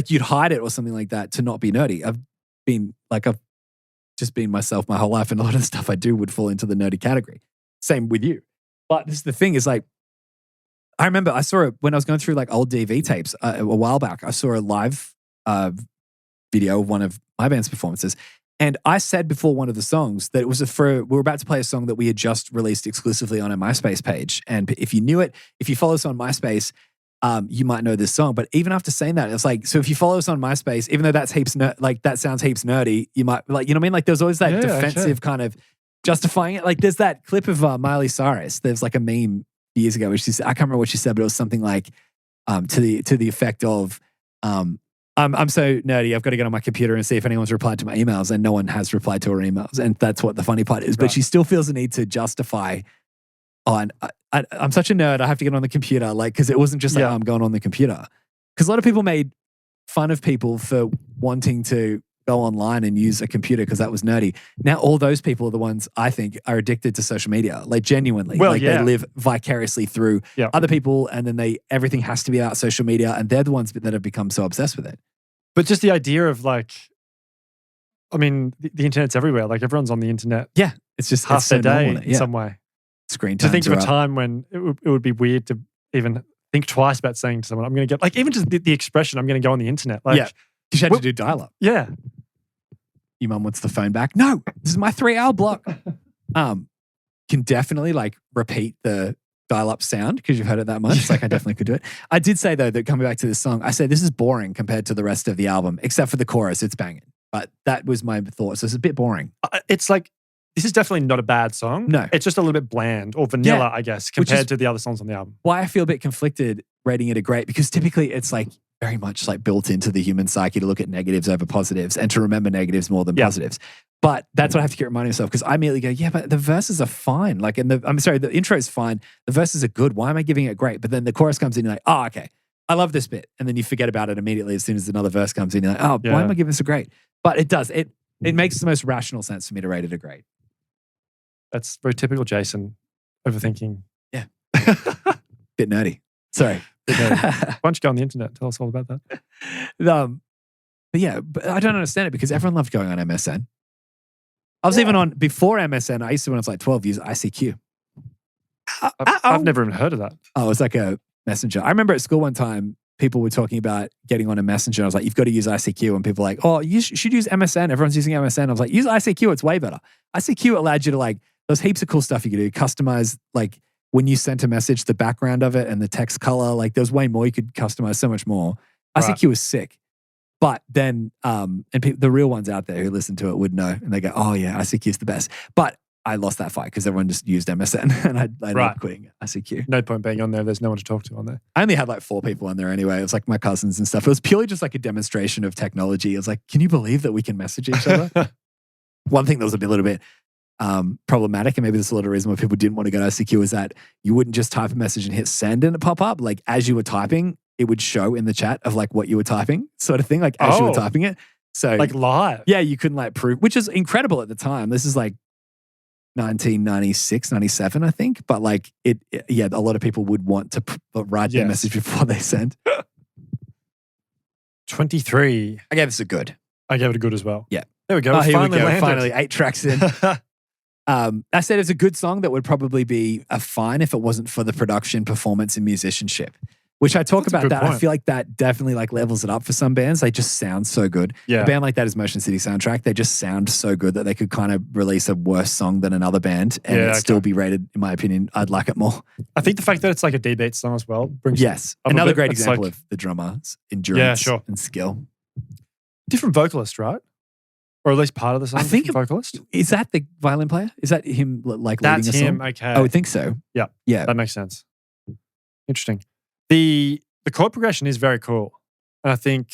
you'd hide it or something like that to not be nerdy. I've just been myself my whole life, and a lot of the stuff I do would fall into the nerdy category. Same with you. But this is the thing is I remember I saw it when I was going through old DV tapes a while back. I saw a live video of one of my band's performances. And I said before one of the songs that it was we were about to play a song that we had just released exclusively on our MySpace page. And if you knew it, if you follow us on MySpace, you might know this song. But even after saying that, it's so if you follow us on MySpace, even though that's heaps that sounds heaps nerdy, you might you know what I mean? There's always that defensive kind of justifying it. There's that clip of Miley Cyrus. There's a meme years ago, which I can't remember what she said, but it was something to the effect of, I'm so nerdy, I've got to get on my computer and see if anyone's replied to my emails, and no one has replied to her emails. And that's what the funny part is. Right. But she still feels the need to justify, I'm such a nerd, I have to get on the computer. Because it wasn't just I'm going on the computer. Because a lot of people made fun of people for wanting to go online and use a computer because that was nerdy. Now all those people are the ones I think are addicted to social media, genuinely. They live vicariously through other people, and then everything has to be about social media, and they're the ones that have become so obsessed with it. But just the idea of I mean, the internet's everywhere. Like everyone's on the internet. Yeah, it's just half it's so their day normal, in some way. Screen To times think of are a up. time when it would be weird to even think twice about saying to someone, I'm going to get, like, even just the expression, I'm going to go on the internet. Like, Yeah. You had to do dial-up. Yeah. Your mum wants the phone back. No, this is my 3-hour block. Can definitely like repeat the dial-up sound because you've heard it that much. It's like I definitely could do it. I did say though that coming back to this song, I said this is boring compared to the rest of the album, except for the chorus. It's banging. But that was my thought. So it's a bit boring. It's like, this is definitely not a bad song. No. It's just a little bit bland or vanilla, I guess, compared to the other songs on the album. Why I feel a bit conflicted rating it a great, because typically it's like very much like built into the human psyche to look at negatives over positives and to remember negatives more than positives. But that's what I have to keep reminding myself, because I immediately go, yeah, but the verses are fine. Like, the intro is fine. The verses are good. Why am I giving it great? But then the chorus comes in, you're like, oh, okay, I love this bit. And then you forget about it immediately as soon as another verse comes in. You're like, oh, why am I giving this a great? But it does. It makes the most rational sense for me to rate it a great. That's very typical Jayson, overthinking. Yeah. Bit nerdy. Sorry. Why don't you go on the internet? Tell us all about that. But yeah, but I don't understand it because everyone loved going on MSN. I was even on, before MSN, I used to, when I was like 12, use ICQ. I've never even heard of that. Oh, it was like a messenger. I remember at school one time, people were talking about getting on a messenger. I was like, you've got to use ICQ. And people were like, oh, you should use MSN. Everyone's using MSN. I was like, use ICQ. It's way better. ICQ allowed you to like, there's heaps of cool stuff you could do. Customize, like when you sent a message, the background of it and the text color, like there's way more. You could customize so much more. ICQ was sick. But then, the real ones out there who listen to it would know. And they go, oh yeah, ICQ is the best. But I lost that fight because everyone just used MSN and I ended up quitting ICQ. No point being on there. There's no one to talk to on there. I only had like 4 people on there anyway. It was like my cousins and stuff. It was purely just like a demonstration of technology. It was like, can you believe that we can message each other? One thing that was a little bit problematic, and maybe there's a lot of reason why people didn't want to go to ICQ, is that you wouldn't just type a message and hit send and it pop up. Like as you were typing, it would show in the chat of like what you were typing, sort of thing, like as you were typing it. So like live. Yeah, you couldn't like prove, which is incredible at the time. This is like 1996, 97, I think. But like a lot of people would want to write their message before they send. 23. I gave this a good. I gave it a good as well. Yeah. There we go. Here we go. Finally, 8 tracks in. I said it's a good song that would probably be a fine if it wasn't for the production, performance, and musicianship. Which I talk about that. Point. I feel like that definitely like levels it up for some bands. They just sound so good. Yeah. A band like that is Motion City Soundtrack. They just sound so good that they could kind of release a worse song than another band and it'd still be rated, in my opinion. I'd like it more. I think the fact that it's like a D-beat song as well brings another great example of the drummer's endurance and skill. Different vocalist, right? Or at least part of the song. I think vocalist. Is that the violin player? Is that him like That's leading a him, song? okay. I would think so. Yeah. Yeah. That makes sense. Interesting. The chord progression is very cool. And I think,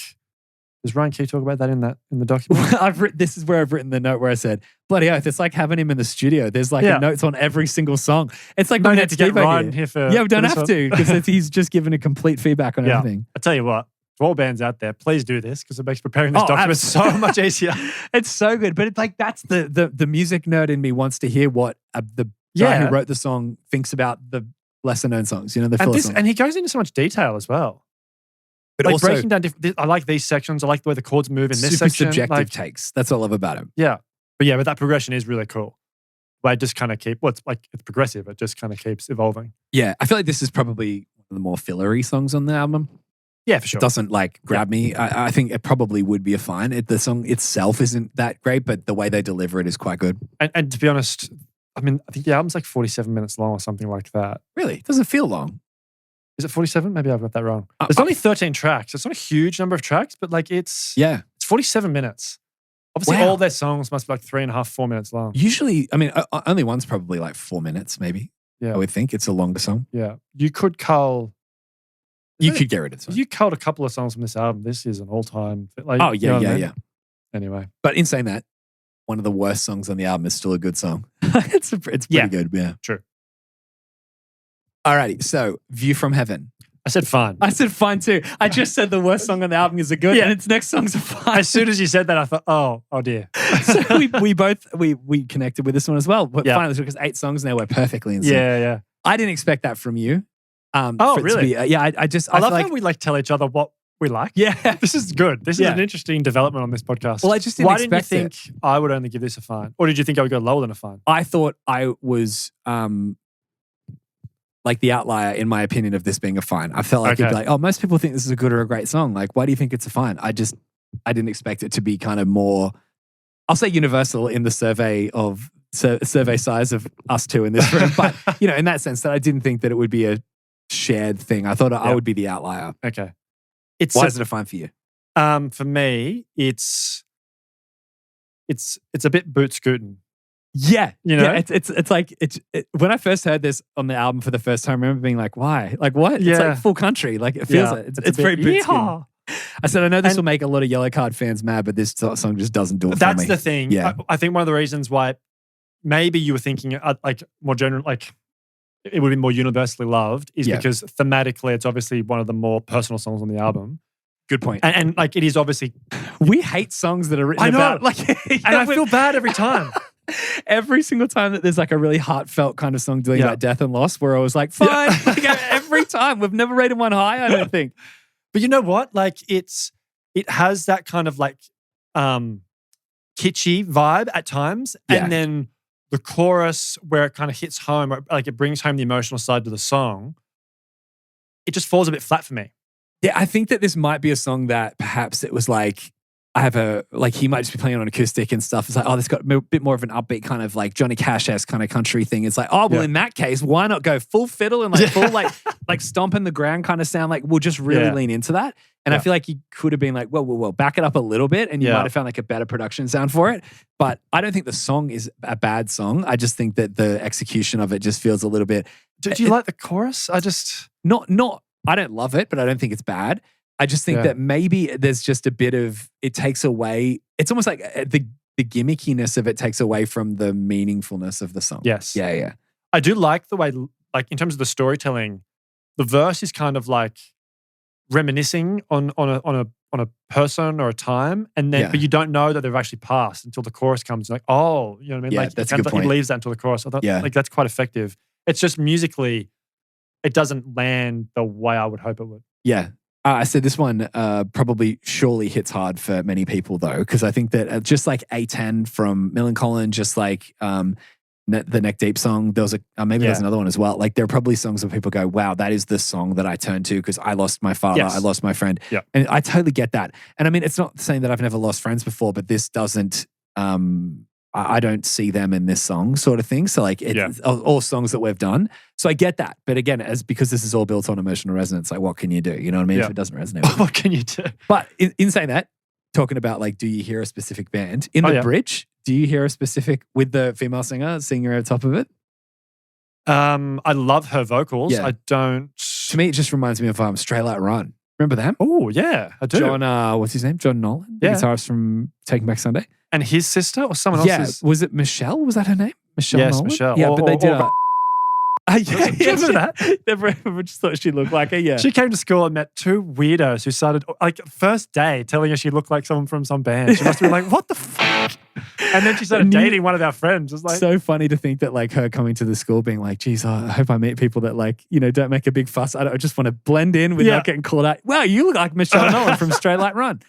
does Ryan Key talk about that in the document? This is where I've written the note where I said, bloody oath, it's like having him in the studio. There's like notes on every single song. It's like no need to get Ryan here for we don't have to, because he's just given a complete feedback on everything. I tell you what, to all bands out there, please do this because it makes preparing this document so much easier. It's so good. But it's like that's the music nerd in me wants to hear what the guy who wrote the song thinks about the lesser known songs, the filler songs. And he goes into so much detail as well. But like also breaking down I like these sections. I like the way the chords move in this section. Subjective takes. That's what I love about him. Yeah. But that progression is really cool. But I just kind of it's progressive. It just kind of keeps evolving. Yeah. I feel like this is probably one of the more fillery songs on the album. Yeah, for sure. It doesn't like grab me. I think it probably would be a fine. The song itself isn't that great, but the way they deliver it is quite good. And to be honest, I mean, I think the album's like 47 minutes long or something like that. Really? It doesn't feel long. Is it 47? Maybe I've got that wrong. There's only 13 tracks. It's not a huge number of tracks, but like it's 47 minutes. Obviously, all their songs must be like 3.5, 4 minutes long. Usually, I mean, only one's probably like 4 minutes, maybe. Yeah. I would think it's a longer song. Yeah. You could cull. You could get rid of it. You culled a couple of songs from this album. This is an all-time. Like, yeah. Anyway. But in saying that, one of the worst songs on the album is still a good song. It's pretty good. Yeah. True. Alrighty, so View from Heaven. I said fine. I said fine too. I just said the worst song on the album is a good, and its next song's a fine. As soon as you said that, I thought, oh dear. So we both connected with this one as well. But finally, because 8 songs now, we're perfectly in sync. Yeah. I didn't expect that from you. Really? I love how we like tell each other what we like. Yeah. This is good. This is Yeah. an interesting development on this podcast. Well, I just didn't Why didn't you expect think I would only give this a fine? Or did you think I would go lower than a fine? I thought I was like the outlier in my opinion of this being a fine. I felt like it'd be like, oh, most people think this is a good or a great song. Like, why do you think it's a fine? I didn't expect it to be kind of more, I'll say universal in the survey size of us two in this room. But, in that sense that I didn't think that it would be a shared thing. I thought I would be the outlier. Okay. Why is it a fine for you? For me, it's a bit boot scooting. Yeah, Yeah, it's like when I first heard this on the album for the first time, I remember being like, "Why? Like what?" Yeah. It's like full country. Like it feels like it's very boot scooting. I said, I know this will make a lot of Yellowcard fans mad, but this song just doesn't do it for me. That's the thing. Yeah. I think one of the reasons why maybe you were thinking like more general, like it would be more universally loved is because thematically it's obviously one of the more personal songs on the album. Good point. And like it is obviously... We hate songs that are written I know. about... Like, and I feel bad every time. Every single time that there's like a really heartfelt kind of song dealing about death and loss where I was like, fine. Like, every time. We've never rated one high, I don't think. But you know what? Like it has that kind of like kitschy vibe at times. And then the chorus where it kind of hits home, or like it brings home the emotional side to the song, it just falls a bit flat for me. Yeah, I think that this might be a song that perhaps it was like, he might just be playing on acoustic and stuff. It's like, oh, this got a bit more of an upbeat kind of like Johnny Cash-esque kind of country thing. It's like, oh, well, in that case, why not go full fiddle and like full like stomping the ground kind of sound? Like we'll just really lean into that. And I feel like you could have been like, well, back it up a little bit, and you might have found like a better production sound for it. But I don't think the song is a bad song. I just think that the execution of it just feels a little bit. Do you like the chorus? I just not. I don't love it, but I don't think it's bad. I just think that maybe there's just a bit of, it takes away, it's almost like the gimmickiness of it takes away from the meaningfulness of the song. Yes. Yeah. I do like the way, like in terms of the storytelling, the verse is kind of like reminiscing on a person or a time, and then but you don't know that they've actually passed until the chorus comes. Like, oh, you know what I mean? Yeah, like that's a good point. He leaves that until the chorus. I thought like that's quite effective. It's just musically, it doesn't land the way I would hope it would. Yeah. I said this one probably surely hits hard for many people though, because I think that just like A10 from Millencolin, just like the Neck Deep song, there was there's another one as well. Like there are probably songs where people go, wow, that is the song that I turn to because I lost my father, I lost my friend. Yeah. And I totally get that. And I mean, it's not saying that I've never lost friends before, but this doesn't, I don't see them in this song sort of thing. So like it's all songs that we've done. So I get that. But again, because this is all built on emotional resonance, like what can you do? You know what I mean? If it doesn't resonate with what can you do? But in saying that, talking about like, do you hear a specific band? In the bridge, do you hear a specific, with the female singer singing over top of it? I love her vocals. Yeah. I don't... To me, it just reminds me of Straight Outta Run. Remember them? Oh, yeah, I do. John, what's his name? John Nolan, the guitarist from Taking Back Sunday. And his sister or someone else's? Was it Michelle? Was that her name? Michelle Yes, Nolan? Michelle. Yeah, but they did remember that? Everyone just thought she looked like her, yeah. She came to school and met two weirdos who started, like, first day telling her she looked like someone from some band. She must have been like, what the fuck? And then she started dating one of our friends. It was like, so funny to think that like her coming to the school being like, geez, I hope I meet people that like, don't make a big fuss. I just want to blend in without getting called out. Wow, you look like Michelle Nolan from Straight Outta Run.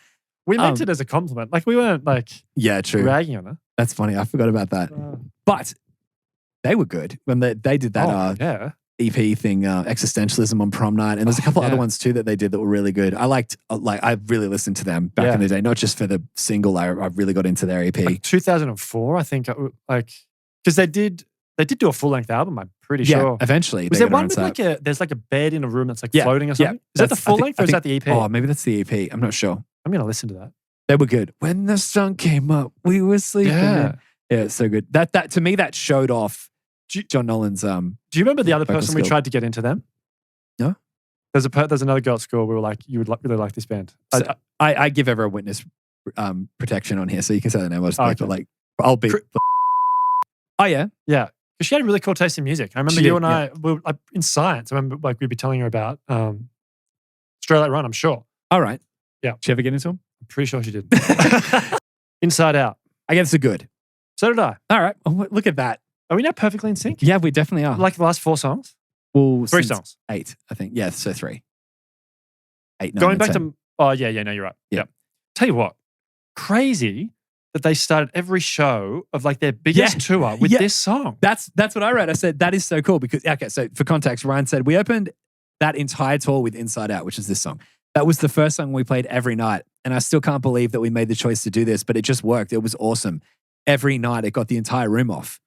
We meant it as a compliment. Like we weren't like true. ragging on her. That's funny. I forgot about that. But they were good when they did that EP thing, Existentialism on Prom Night. And there's a couple other ones too that they did that were really good. I liked, I really listened to them back in the day, not just for the single. I really got into their EP. Like 2004, I think, like, because they did do a full length album, I'm pretty sure. Eventually. Was there one with like there's like a bed in a room that's like floating or something? Is that the full length or is that the EP? Oh, maybe that's the EP. I'm not sure. I'm going to listen to that. They were good. When the sun came up, we were sleeping. Yeah, it's so good. That to me, that showed off John Nolan's. Do you remember the other person we tried to get into them? No. There's another girl at school. We were like, you would really like this band. So I give ever a witness protection on here, so you can say the name. I'll be. Oh yeah. Because she had a really cool taste in music. I remember and I were in science. I remember like we'd be telling her about Straight Outta Run. I'm sure. All right. Yeah. Did she ever get into them? I'm pretty sure she did. Inside Out. I guess it's good. So did I. All right. Oh, look at that. Are we now perfectly in sync? Yeah, we definitely are. Like the last 4 songs? Well, 3 songs. 8, I think. Yeah, so 3. 8, 9, Going and back 10. to Oh, yeah, no, you're right. Yeah. Tell you what, crazy that they started every show of like their biggest tour with this song. That's what I read. I said, that is so cool because, okay, so for context, Ryan said, we opened that entire tour with Inside Out, which is this song. That was the first song we played every night. And I still can't believe that we made the choice to do this, but it just worked. It was awesome. Every night it got the entire room off.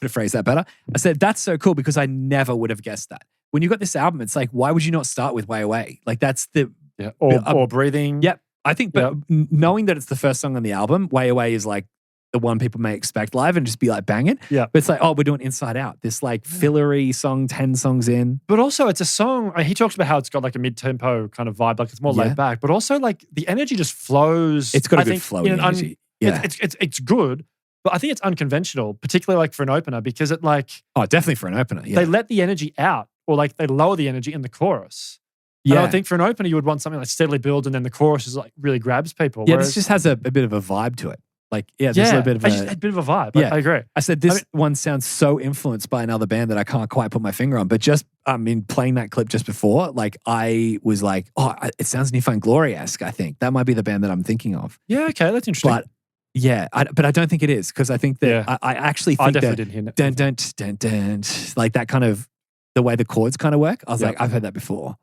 To phrase that better. I said, that's so cool because I never would have guessed that. When you got this album, it's like, why would you not start with WOAH? Like that's the... Yeah. Or Breathing. Yep. I think, but knowing that it's the first song on the album, WOAH is like the one people may expect live and just be like banging. Yeah. But it's like, oh, we're doing Inside Out. This like fillery song, 10 songs in. But also it's a song, he talks about how it's got like a mid-tempo kind of vibe, like it's more laid back, but also like the energy just flows. It's got a good flow energy. It's good, but I think it's unconventional, particularly like for an opener because it like... Oh, definitely for an opener, yeah. They let the energy out or like they lower the energy in the chorus. Yeah. And I think for an opener, you would want something like steadily builds and then the chorus is like really grabs people. Yeah, this just has a bit of a vibe to it. Like, there's a bit of a bit of a vibe. Yeah. I agree. I said this one sounds so influenced by another band that I can't quite put my finger on. But just, playing that clip just before, like I was like, oh, it sounds Newfound Glory-esque, I think. That might be the band that I'm thinking of. Yeah, okay, that's interesting. But yeah, but I don't think it is because I think that I actually think I definitely didn't hear it. Dun, dun, dun, dun, like that kind of, the way the chords kind of work. I was like, I've heard that before.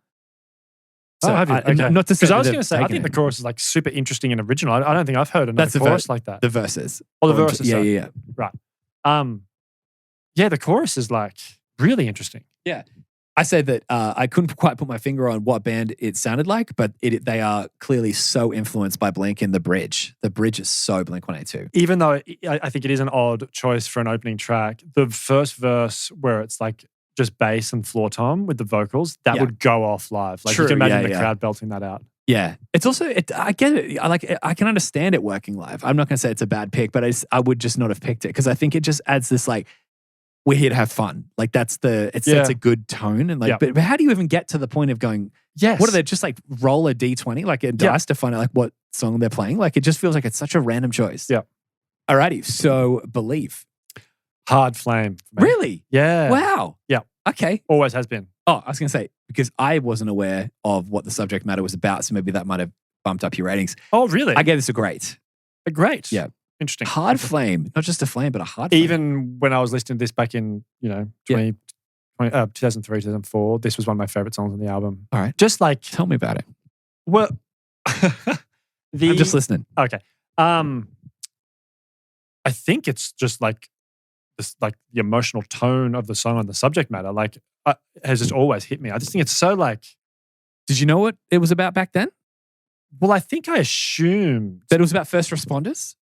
So have you? Okay. Not to say because I was going to say, I think the chorus is like super interesting and original. I don't think I've heard another chorus like that. The verses. Oh, the verses. Yeah. Right. The chorus is like really interesting. Yeah. I said that I couldn't quite put my finger on what band it sounded like, but they are clearly so influenced by Blink in the bridge. The bridge is so Blink-182. Even though I think it is an odd choice for an opening track, the first verse where it's like just bass and floor tom with the vocals, that would go off live. Like you can imagine the crowd belting that out. Yeah. It's also, I get it. I can understand it working live. I'm not going to say it's a bad pick, but I would just not have picked it because I think it just adds this like, we're here to have fun. Like it sets a good tone. And like, but how do you even get to the point of going, what are they just like roll a D20, like a dice to find out like what song they're playing? Like it just feels like it's such a random choice. Yeah. Alrighty. So Believe. Hard flame. Really? Yeah. Wow. Yeah. Okay. Always has been. Oh, I was going to say, because I wasn't aware of what the subject matter was about, so maybe that might have bumped up your ratings. Oh, really? I gave this a great. A great? Yeah. Interesting. Hard flame. Not just a flame, but a hard flame. Even when I was listening to this back in, 2003, 2004, this was one of my favorite songs on the album. All right. Just like... Tell me about it. Well... I'm just listening. Okay. I think it's just like this, like the emotional tone of the song and the subject matter, like has just always hit me. I just think it's so like. Did you know what it was about back then? Well, I think I assumed that it was about first responders.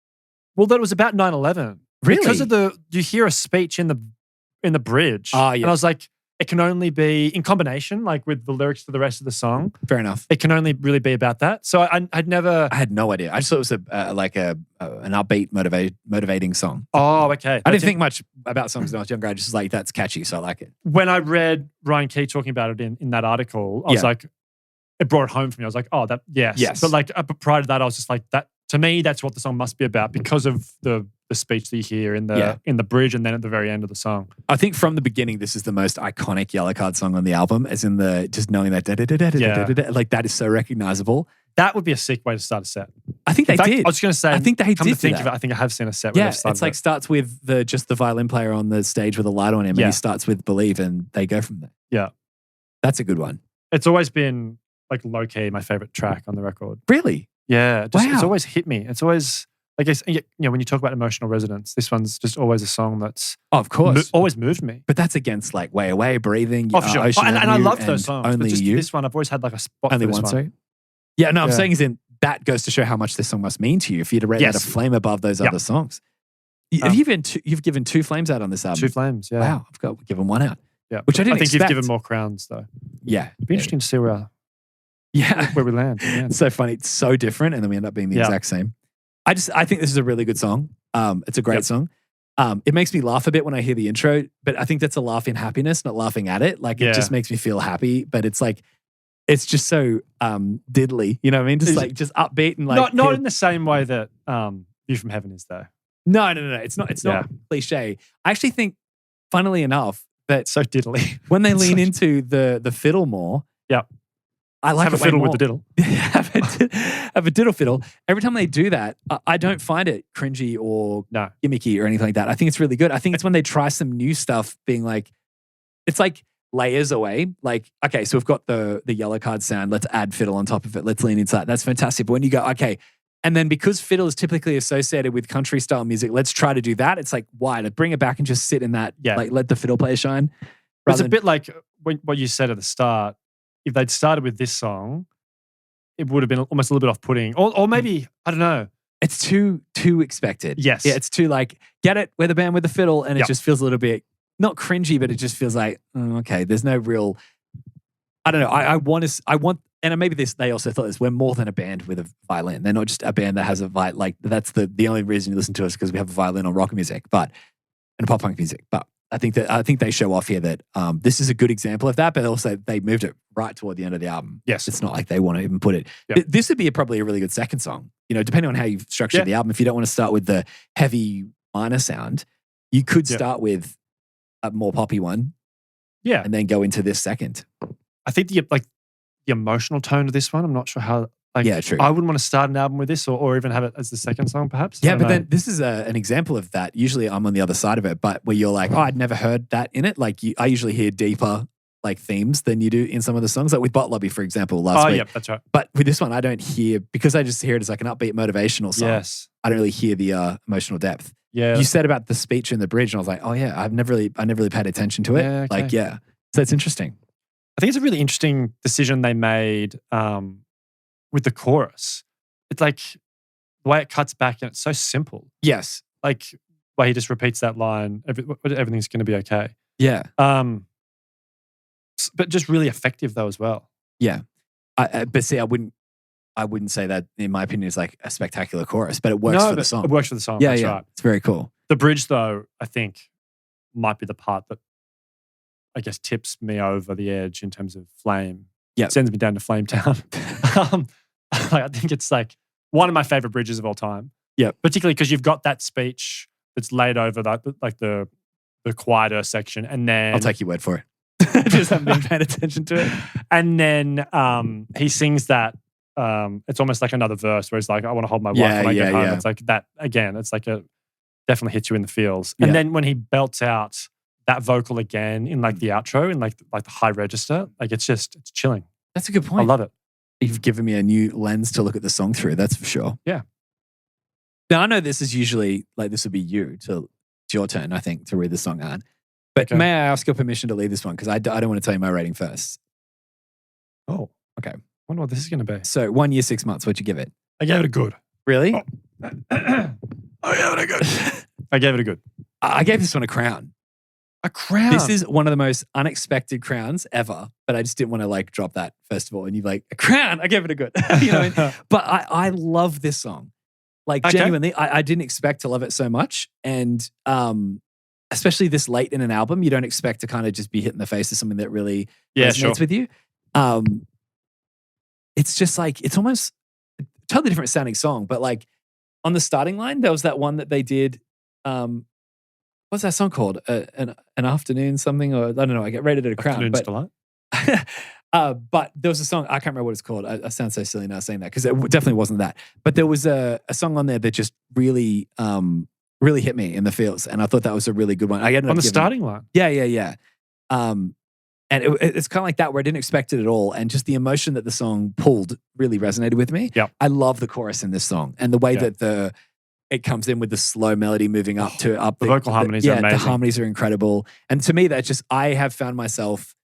Well, that it was about 9/11. Really? Because of you hear a speech in the bridge. Oh, yeah. And I was like, it can only be in combination, like with the lyrics to the rest of the song. Fair enough. It can only really be about that. So I'd never... I had no idea. I just thought it was an upbeat, motivating song. Oh, okay. I didn't think much about songs when I was younger. I just was like, that's catchy, so I like it. When I read Ryan Key talking about it in that article, I was like, it brought it home for me. I was like, oh, yes. But like prior to that, I was just like, that to me, that's what the song must be about because of the speech that you hear in the bridge and then at the very end of the song. I think from the beginning, this is the most iconic Yellowcard song on the album, as in just knowing that like that is so recognizable. That would be a sick way to start a set. I think they did. I was going to say, I think they come did. To think of it, I think I have seen a set. Yeah, it's like starts with just the violin player on the stage with a light on him, and he starts with Believe, and they go from there. Yeah, that's a good one. It's always been like low key my favorite track on the record. Really? Yeah. It's always hit me. It's always. I guess, when you talk about emotional resonance, this one's just always a song that's... Oh, of course. Always moved me. But that's against like Way Away, Breathing, for sure. Ocean and I love those songs. Only but just You. This one, I've always had like a spot Only for this one, one. sorry? Yeah, no, I'm saying is in that goes to show how much this song must mean to you if you'd have rated that a flame above those other songs. You've given 2 flames out on this album? 2 flames, yeah. Wow, I've given 1 out. Yeah. Which I didn't expect. You've given more crowns though. Yeah. It'd be interesting to see where we land. It's so funny. It's so different and then we end up being the exact same. I think this is a really good song. It's a great song. It makes me laugh a bit when I hear the intro, but I think that's a laugh in happiness, not laughing at it. Like it just makes me feel happy, but it's like, it's just so diddly. You know what I mean? Just upbeat and like. Not in the same way that View from Heaven is though. No. It's not cliche. I actually think, funnily enough, that so diddly. when they lean into the fiddle more, I like have a it way fiddle more. with the diddle. have a diddle fiddle. Every time they do that, I don't find it cringy or No. gimmicky or anything like that. I think it's really good. I think it's when they try some new stuff, being like, it's like layers away. Like, okay, so we've got the Yellowcard sound. Let's add fiddle on top of it. Let's lean into that. That's fantastic. But when you go, okay, and then because fiddle is typically associated with country style music, let's try to do that. It's like, why? To bring it back and just sit in that, like let the fiddle player shine. It's a bit like what you said at the start. If they'd started with this song, it would have been almost a little bit off-putting. Or maybe, I don't know. It's too expected. Yes. Yeah, it's too like, get it, we're the band with the fiddle, and it just feels a little bit, not cringy, but it just feels like, okay, there's no real, I don't know. I want, and maybe they also thought this, we're more than a band with a violin. They're not just a band that has a violin. Like, that's the only reason you listen to us, because we have a violin on rock music, and pop punk music. But I think they show off here that this is a good example of that, but also they moved it right toward the end of the album. Yes. It's not like they want to even put it. This would be probably a really good second song, depending on how you've structured the album. If you don't want to start with the heavy minor sound, you could start with a more poppy one. Yeah. And then go into this second. I think the emotional tone of this one, I'm not sure how. True. I wouldn't want to start an album with this or even have it as the second song, perhaps. Yeah, but then this is an example of that. Usually I'm on the other side of it, but where you're like, I'd never heard that in it. Like, I usually hear deeper themes than you do in some of the songs. Like with Bot Lobby, for example, last week. Oh, yeah, that's right. But with this one, I don't hear, because I just hear it as like an upbeat motivational song. Yes. I don't really hear the emotional depth. Yeah. You said about the speech in the bridge, and I was like, oh yeah, I never really paid attention to it. Yeah, okay. So it's interesting. I think it's a really interesting decision they made with the chorus. It's like the way it cuts back, and it's so simple. Yes. Like, where he just repeats that line, everything's going to be okay. Yeah. But just really effective though as well. Yeah. But see, I wouldn't say that, in my opinion, is like a spectacular chorus, but it works for the song. It works for the song. Yeah, that's yeah. right. It's very cool. The bridge though, I think, might be the part that I guess tips me over the edge in terms of flame. Yeah. It sends me down to Flame Town. I think it's like one of my favorite bridges of all time. Yeah. Particularly because you've got that speech that's laid over the quieter section, and then I'll take your word for it. Just haven't been paying attention to it. And then he sings that. It's almost like another verse where he's like, I want to hold my wife when I get home. It's like that again. It's like definitely hits you in the feels. And then when he belts out that vocal again in like the outro in like the high register, like it's chilling. That's a good point. I love it. You've given me a new lens to look at the song through. That's for sure. Yeah. Now I know this is usually like, this would be it's your turn, I think, to read the song out. But may I ask your permission to lead this one? Because I don't want to tell you my rating first. Oh, okay. I wonder what this is going to be. So 1 year, 6 months. What'd you give it? I gave it a good. Really? Oh. I gave it a good. I gave it a good. I gave this one a crown. A crown? This is one of the most unexpected crowns ever, but I just didn't want to like drop that first of all. And you're like, a crown? I gave it a good. You know what I mean? But I love this song. Like genuinely, I didn't expect to love it so much. And especially this late in an album, you don't expect to kind of just be hit in the face with something that really resonates with you. It's just like, it's almost a totally different sounding song, but like on the starting line, there was that one that they did. What's that song called? An afternoon something, or I don't know. I get rated at a crown. Afternoon's Delight. But there was a song, I can't remember what it's called. I sound so silly now saying that, because it definitely wasn't that. But there was a song on there that just really hit me in the feels, and I thought that was a really good one. I ended on up the starting line. Yeah. And it's kind of like that, where I didn't expect it at all, and just the emotion that the song pulled really resonated with me. Yeah, I love the chorus in this song, and the way that it comes in with the slow melody moving up to the vocal harmonies are amazing. The harmonies are incredible. And to me, that's just, I have found myself,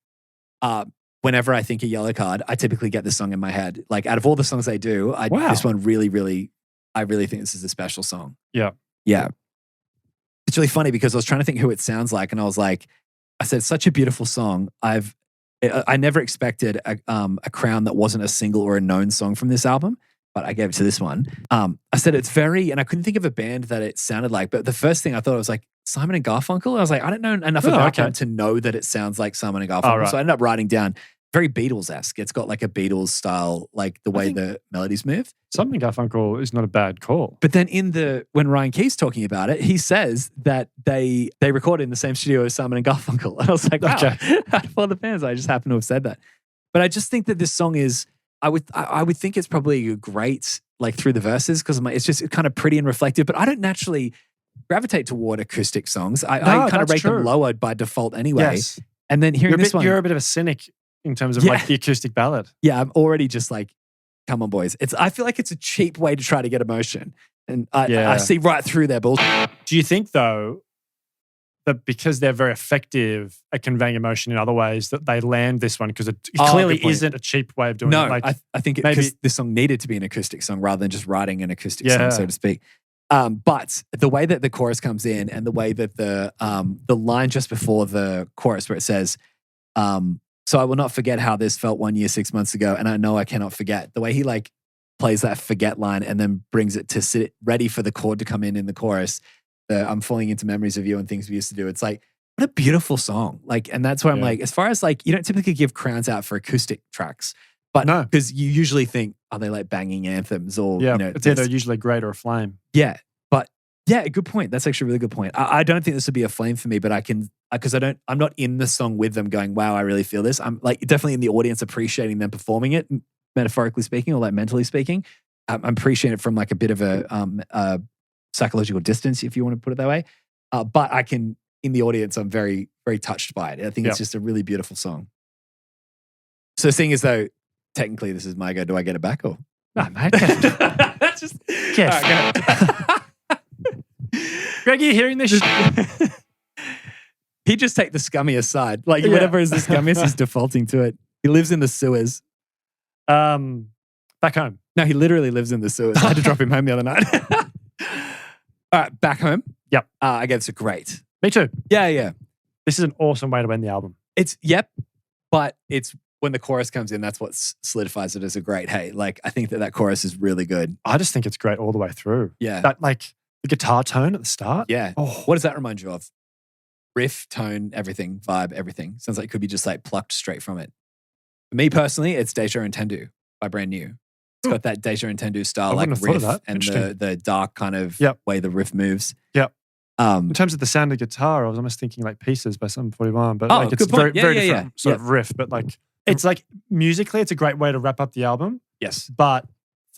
whenever I think of Yellowcard, I typically get this song in my head. Like, out of all the songs I do, this one really, really, I really think this is a special song. Yeah. Yeah. It's really funny because I was trying to think who it sounds like, and I was like, I said, such a beautiful song. I never expected a crown that wasn't a single or a known song from this album, but I gave it to this one. I said it's very, and I couldn't think of a band that it sounded like, but the first thing I thought was like Simon and Garfunkel. I was like, I don't know enough about them to know that it sounds like Simon and Garfunkel. Oh, right. So I ended up writing down very Beatles-esque. It's got like a Beatles style, like the way the melodies move. Simon and Garfunkel is not a bad call. But then when Ryan Key's talking about it, he says that they recorded in the same studio as Simon and Garfunkel. And I was like, wow, out of all the bands, I just happen to have said that. But I just think that this song is, I would think it's probably great like through the verses because it's just kind of pretty and reflective. But I don't naturally gravitate toward acoustic songs. I kind of rate them lower by default anyway. Yes. And then hearing this one, you're a bit of a cynic in terms of like the acoustic ballad. Yeah, I'm already just like, come on, boys. I feel like it's a cheap way to try to get emotion. And I see right through their bullshit. Do you think, though, that because they're very effective at conveying emotion in other ways, that they land this one because it clearly isn't a cheap way of doing it? No, I think maybe this song needed to be an acoustic song rather than just writing an acoustic song, so to speak. But the way that the chorus comes in and the way that the line just before the chorus where it says, so I will not forget how this felt 1 year, 6 months ago, and I know I cannot forget. The way he like plays that forget line and then brings it to sit ready for the chord to come in the chorus. I'm falling into memories of you and things we used to do. It's like, what a beautiful song. Like, and that's where I'm like, as far as like, you don't typically give crowns out for acoustic tracks, but no, because you usually think, are they like banging anthms or, it's either usually great or a flame. Yeah. But yeah, good point. That's actually a really good point. I don't think this would be a flame for me, but I can, because I'm not in the song with them going, wow, I really feel this. I'm like definitely in the audience appreciating them performing it, metaphorically speaking or like mentally speaking. I'm appreciating it from like a bit of a psychological distance, if you want to put it that way. But I can, in the audience, I'm very, very touched by it. I think it's just a really beautiful song. So seeing as though technically this is my go, do I get it back or? No, mate. That's just, Greg, you hearing this? He just take the scummiest side. Like whatever is the scummiest, he's defaulting to it. He lives in the sewers. Back home. No, he literally lives in the sewers. I had to drop him home the other night. All right, Back Home. Yep. I gave this a great. Me too. Yeah. This is an awesome way to end the album. But it's when the chorus comes in, that's what solidifies it as a great. Hey, like I think that chorus is really good. I just think it's great all the way through. Yeah. That like the guitar tone at the start. Yeah. Oh. What does that remind you of? Riff, tone, everything, vibe, everything. Sounds like it could be just like plucked straight from it. For me personally, it's Deja Entendu by Brand New. It's got that Deja Entendu style like riff and the dark kind of way the riff moves. Yep. In terms of the sound of guitar, I was almost thinking like Pieces by Sum 41, but like it's very different sort of riff. But like it's like musically, it's a great way to wrap up the album. Yes. But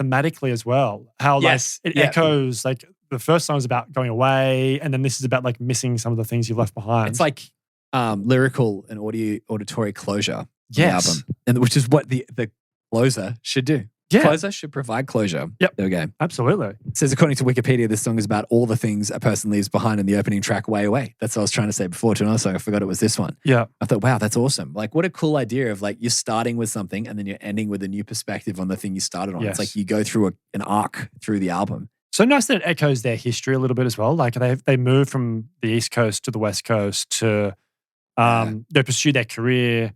thematically as well, how like it echoes like the first song is about going away, and then this is about like missing some of the things you've left behind. It's like lyrical and auditory closure. Yes. The album, and which is what the closer should do. Yeah. Closer should provide closure. Yep. There we go. Absolutely. It says, according to Wikipedia, this song is about all the things a person leaves behind in the opening track, Way Away. That's what I was trying to say before to another song. I forgot it was this one. Yeah. I thought, wow, that's awesome. Like, what a cool idea of like, you're starting with something and then you're ending with a new perspective on the thing you started on. Yes. It's like you go through an arc through the album. So nice that it echoes their history a little bit as well. Like they moved from the East Coast to the West Coast to they pursue their career.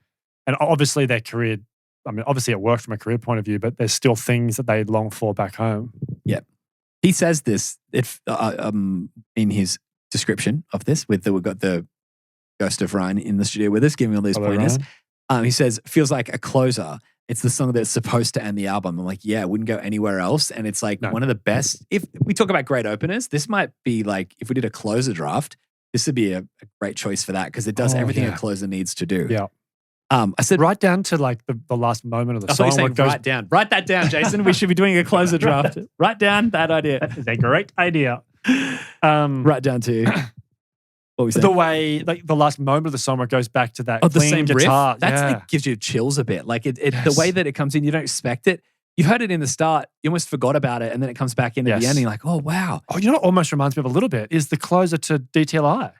And obviously their career, I mean, obviously it worked from a career point of view, but there's still things that they long for back home. Yeah. He says this in his description of this. We've got the ghost of Ryan in the studio with us, giving all these pointers. He says, feels like a closer. It's the song that's supposed to end the album. I'm like, yeah, it wouldn't go anywhere else. And it's like one of the best. If we talk about great openers, this might be like, if we did a closer draft, this would be a great choice for that because it does everything a closer needs to do. Yeah. I said right down to like the last moment of the song. Write that down, Jayson. We should be doing a closer draft. Write down that idea. That is a great idea. Right down to what we said. The way, like the last moment of the song where it goes back to that the same guitar. Riff. That gives you chills a bit. Like the way that it comes in, you don't expect it. You've heard it in the start, you almost forgot about it, and then it comes back in at the end, and you're like, oh wow. Oh, you know what almost reminds me of a little bit is the closer to DTLI.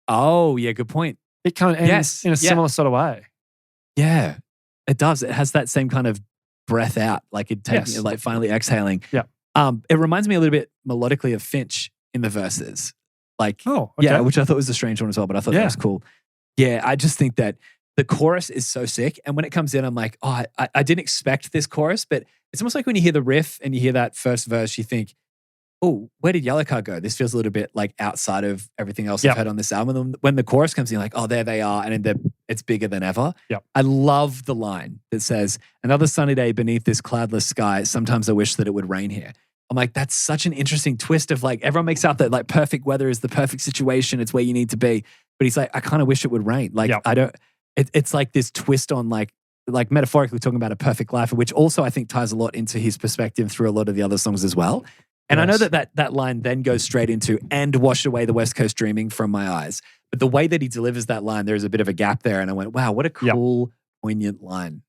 Oh yeah, good point. It kind of ends in a similar sort of way. Yeah, it does. It has that same kind of breath out, like it taking, like finally exhaling. Yeah. It reminds me a little bit melodically of Finch in the verses. Like, which I thought was a strange one as well, but I thought that was cool. Yeah, I just think that the chorus is so sick. And when it comes in, I'm like, oh, I didn't expect this chorus, but it's almost like when you hear the riff and you hear that first verse, you think, oh, where did Yellowcard go? This feels a little bit like outside of everything else I've heard on this album. And when the chorus comes in, you're like, oh, there they are. And it's bigger than ever. Yep. I love the line that says, another sunny day beneath this cloudless sky. Sometimes I wish that it would rain here. I'm like, that's such an interesting twist of like, everyone makes out that like perfect weather is the perfect situation. It's where you need to be. But he's like, I kind of wish it would rain. Like, I don't, it's like this twist on like like metaphorically talking about a perfect life, which also I think ties a lot into his perspective through a lot of the other songs as well. And I know that line then goes straight into "and wash away the West Coast dreaming from my eyes." But the way that he delivers that line, there's a bit of a gap there. And I went, wow, what a cool, poignant line.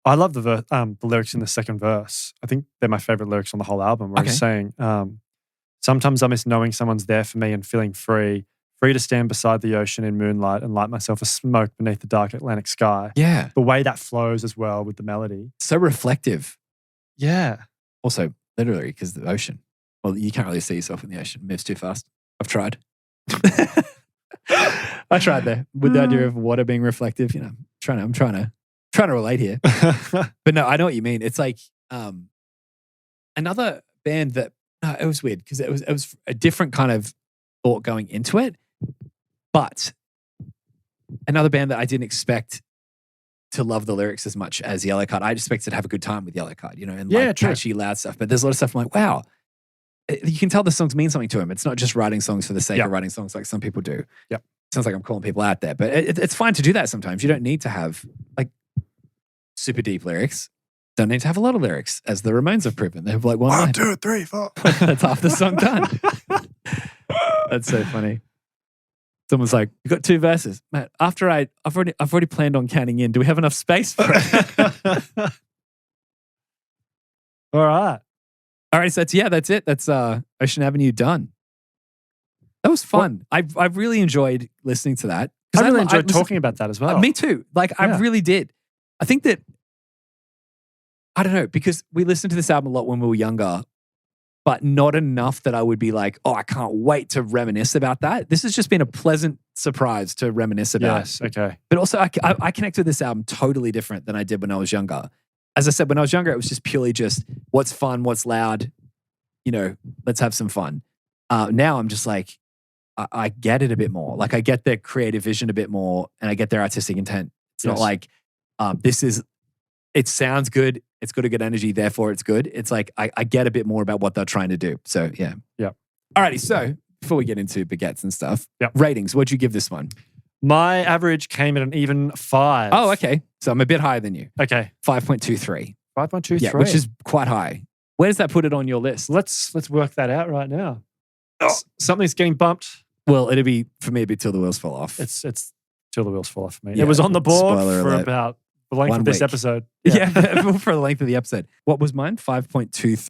I love the lyrics in the second verse. I think they're my favorite lyrics on the whole album, where he's saying, sometimes I miss knowing someone's there for me and feeling free to stand beside the ocean in moonlight and light myself a smoke beneath the dark Atlantic sky. Yeah. The way that flows as well with the melody. So reflective. Yeah. Also, literally, because the ocean. Well, you can't really see yourself in the ocean. It moves too fast. I've tried. I tried there with the idea of water being reflective. You know, I'm trying to relate here. But no, I know what you mean. It's like another band that it was weird because it was a different kind of thought going into it. But another band that I didn't expect to love the lyrics as much as Yellowcard. I expected to have a good time with Yellowcard, you know, and like catchy, loud stuff. But there's a lot of stuff I'm like, wow, you can tell the songs mean something to him. It's not just writing songs for the sake of writing songs like some people do. Yep. Sounds like I'm calling people out there, but it's fine to do that sometimes. You don't need to have like super deep lyrics. Don't need to have a lot of lyrics, as the Ramones have proven. They have like 1, 2, 3, 4. That's half the song done. That's so funny. Someone's like, "You got 2 verses, Matt. After I've already planned on counting in. Do we have enough space for it?" All right. So that's it. That's Ocean Avenue done. That was fun. I really enjoyed listening to that. I really enjoyed talking about that as well. Me too. Like I really did. I think that I don't know, because we listened to this album a lot when we were younger, but not enough that I would be like, oh, I can't wait to reminisce about that. This has just been a pleasant surprise to reminisce about. Yes, okay. But also, I connect with this album totally different than I did when I was younger. As I said, when I was younger, it was just purely just what's fun, what's loud, you know, let's have some fun. Now I'm just like, I get it a bit more. Like I get their creative vision a bit more and I get their artistic intent. It's not like, it sounds good. It's got a good energy, therefore it's good. It's like, I get a bit more about what they're trying to do. So, yeah. Yeah. Alrighty. So, before we get into baguettes and stuff, ratings, what'd you give this one? My average came at an even 5. Oh, okay. So, I'm a bit higher than you. Okay. 5.23. 5.23. Yeah, which is quite high. Where does that put it on your list? Let's work that out right now. Something's getting bumped. Well, it'll be, for me, it'd be Till the Wheels Fall Off. It's Till the Wheels Fall Off for me. Yeah, it was on the board for alert. about the length of this episode. Yeah, for the length of the episode. What was mine? 5.23.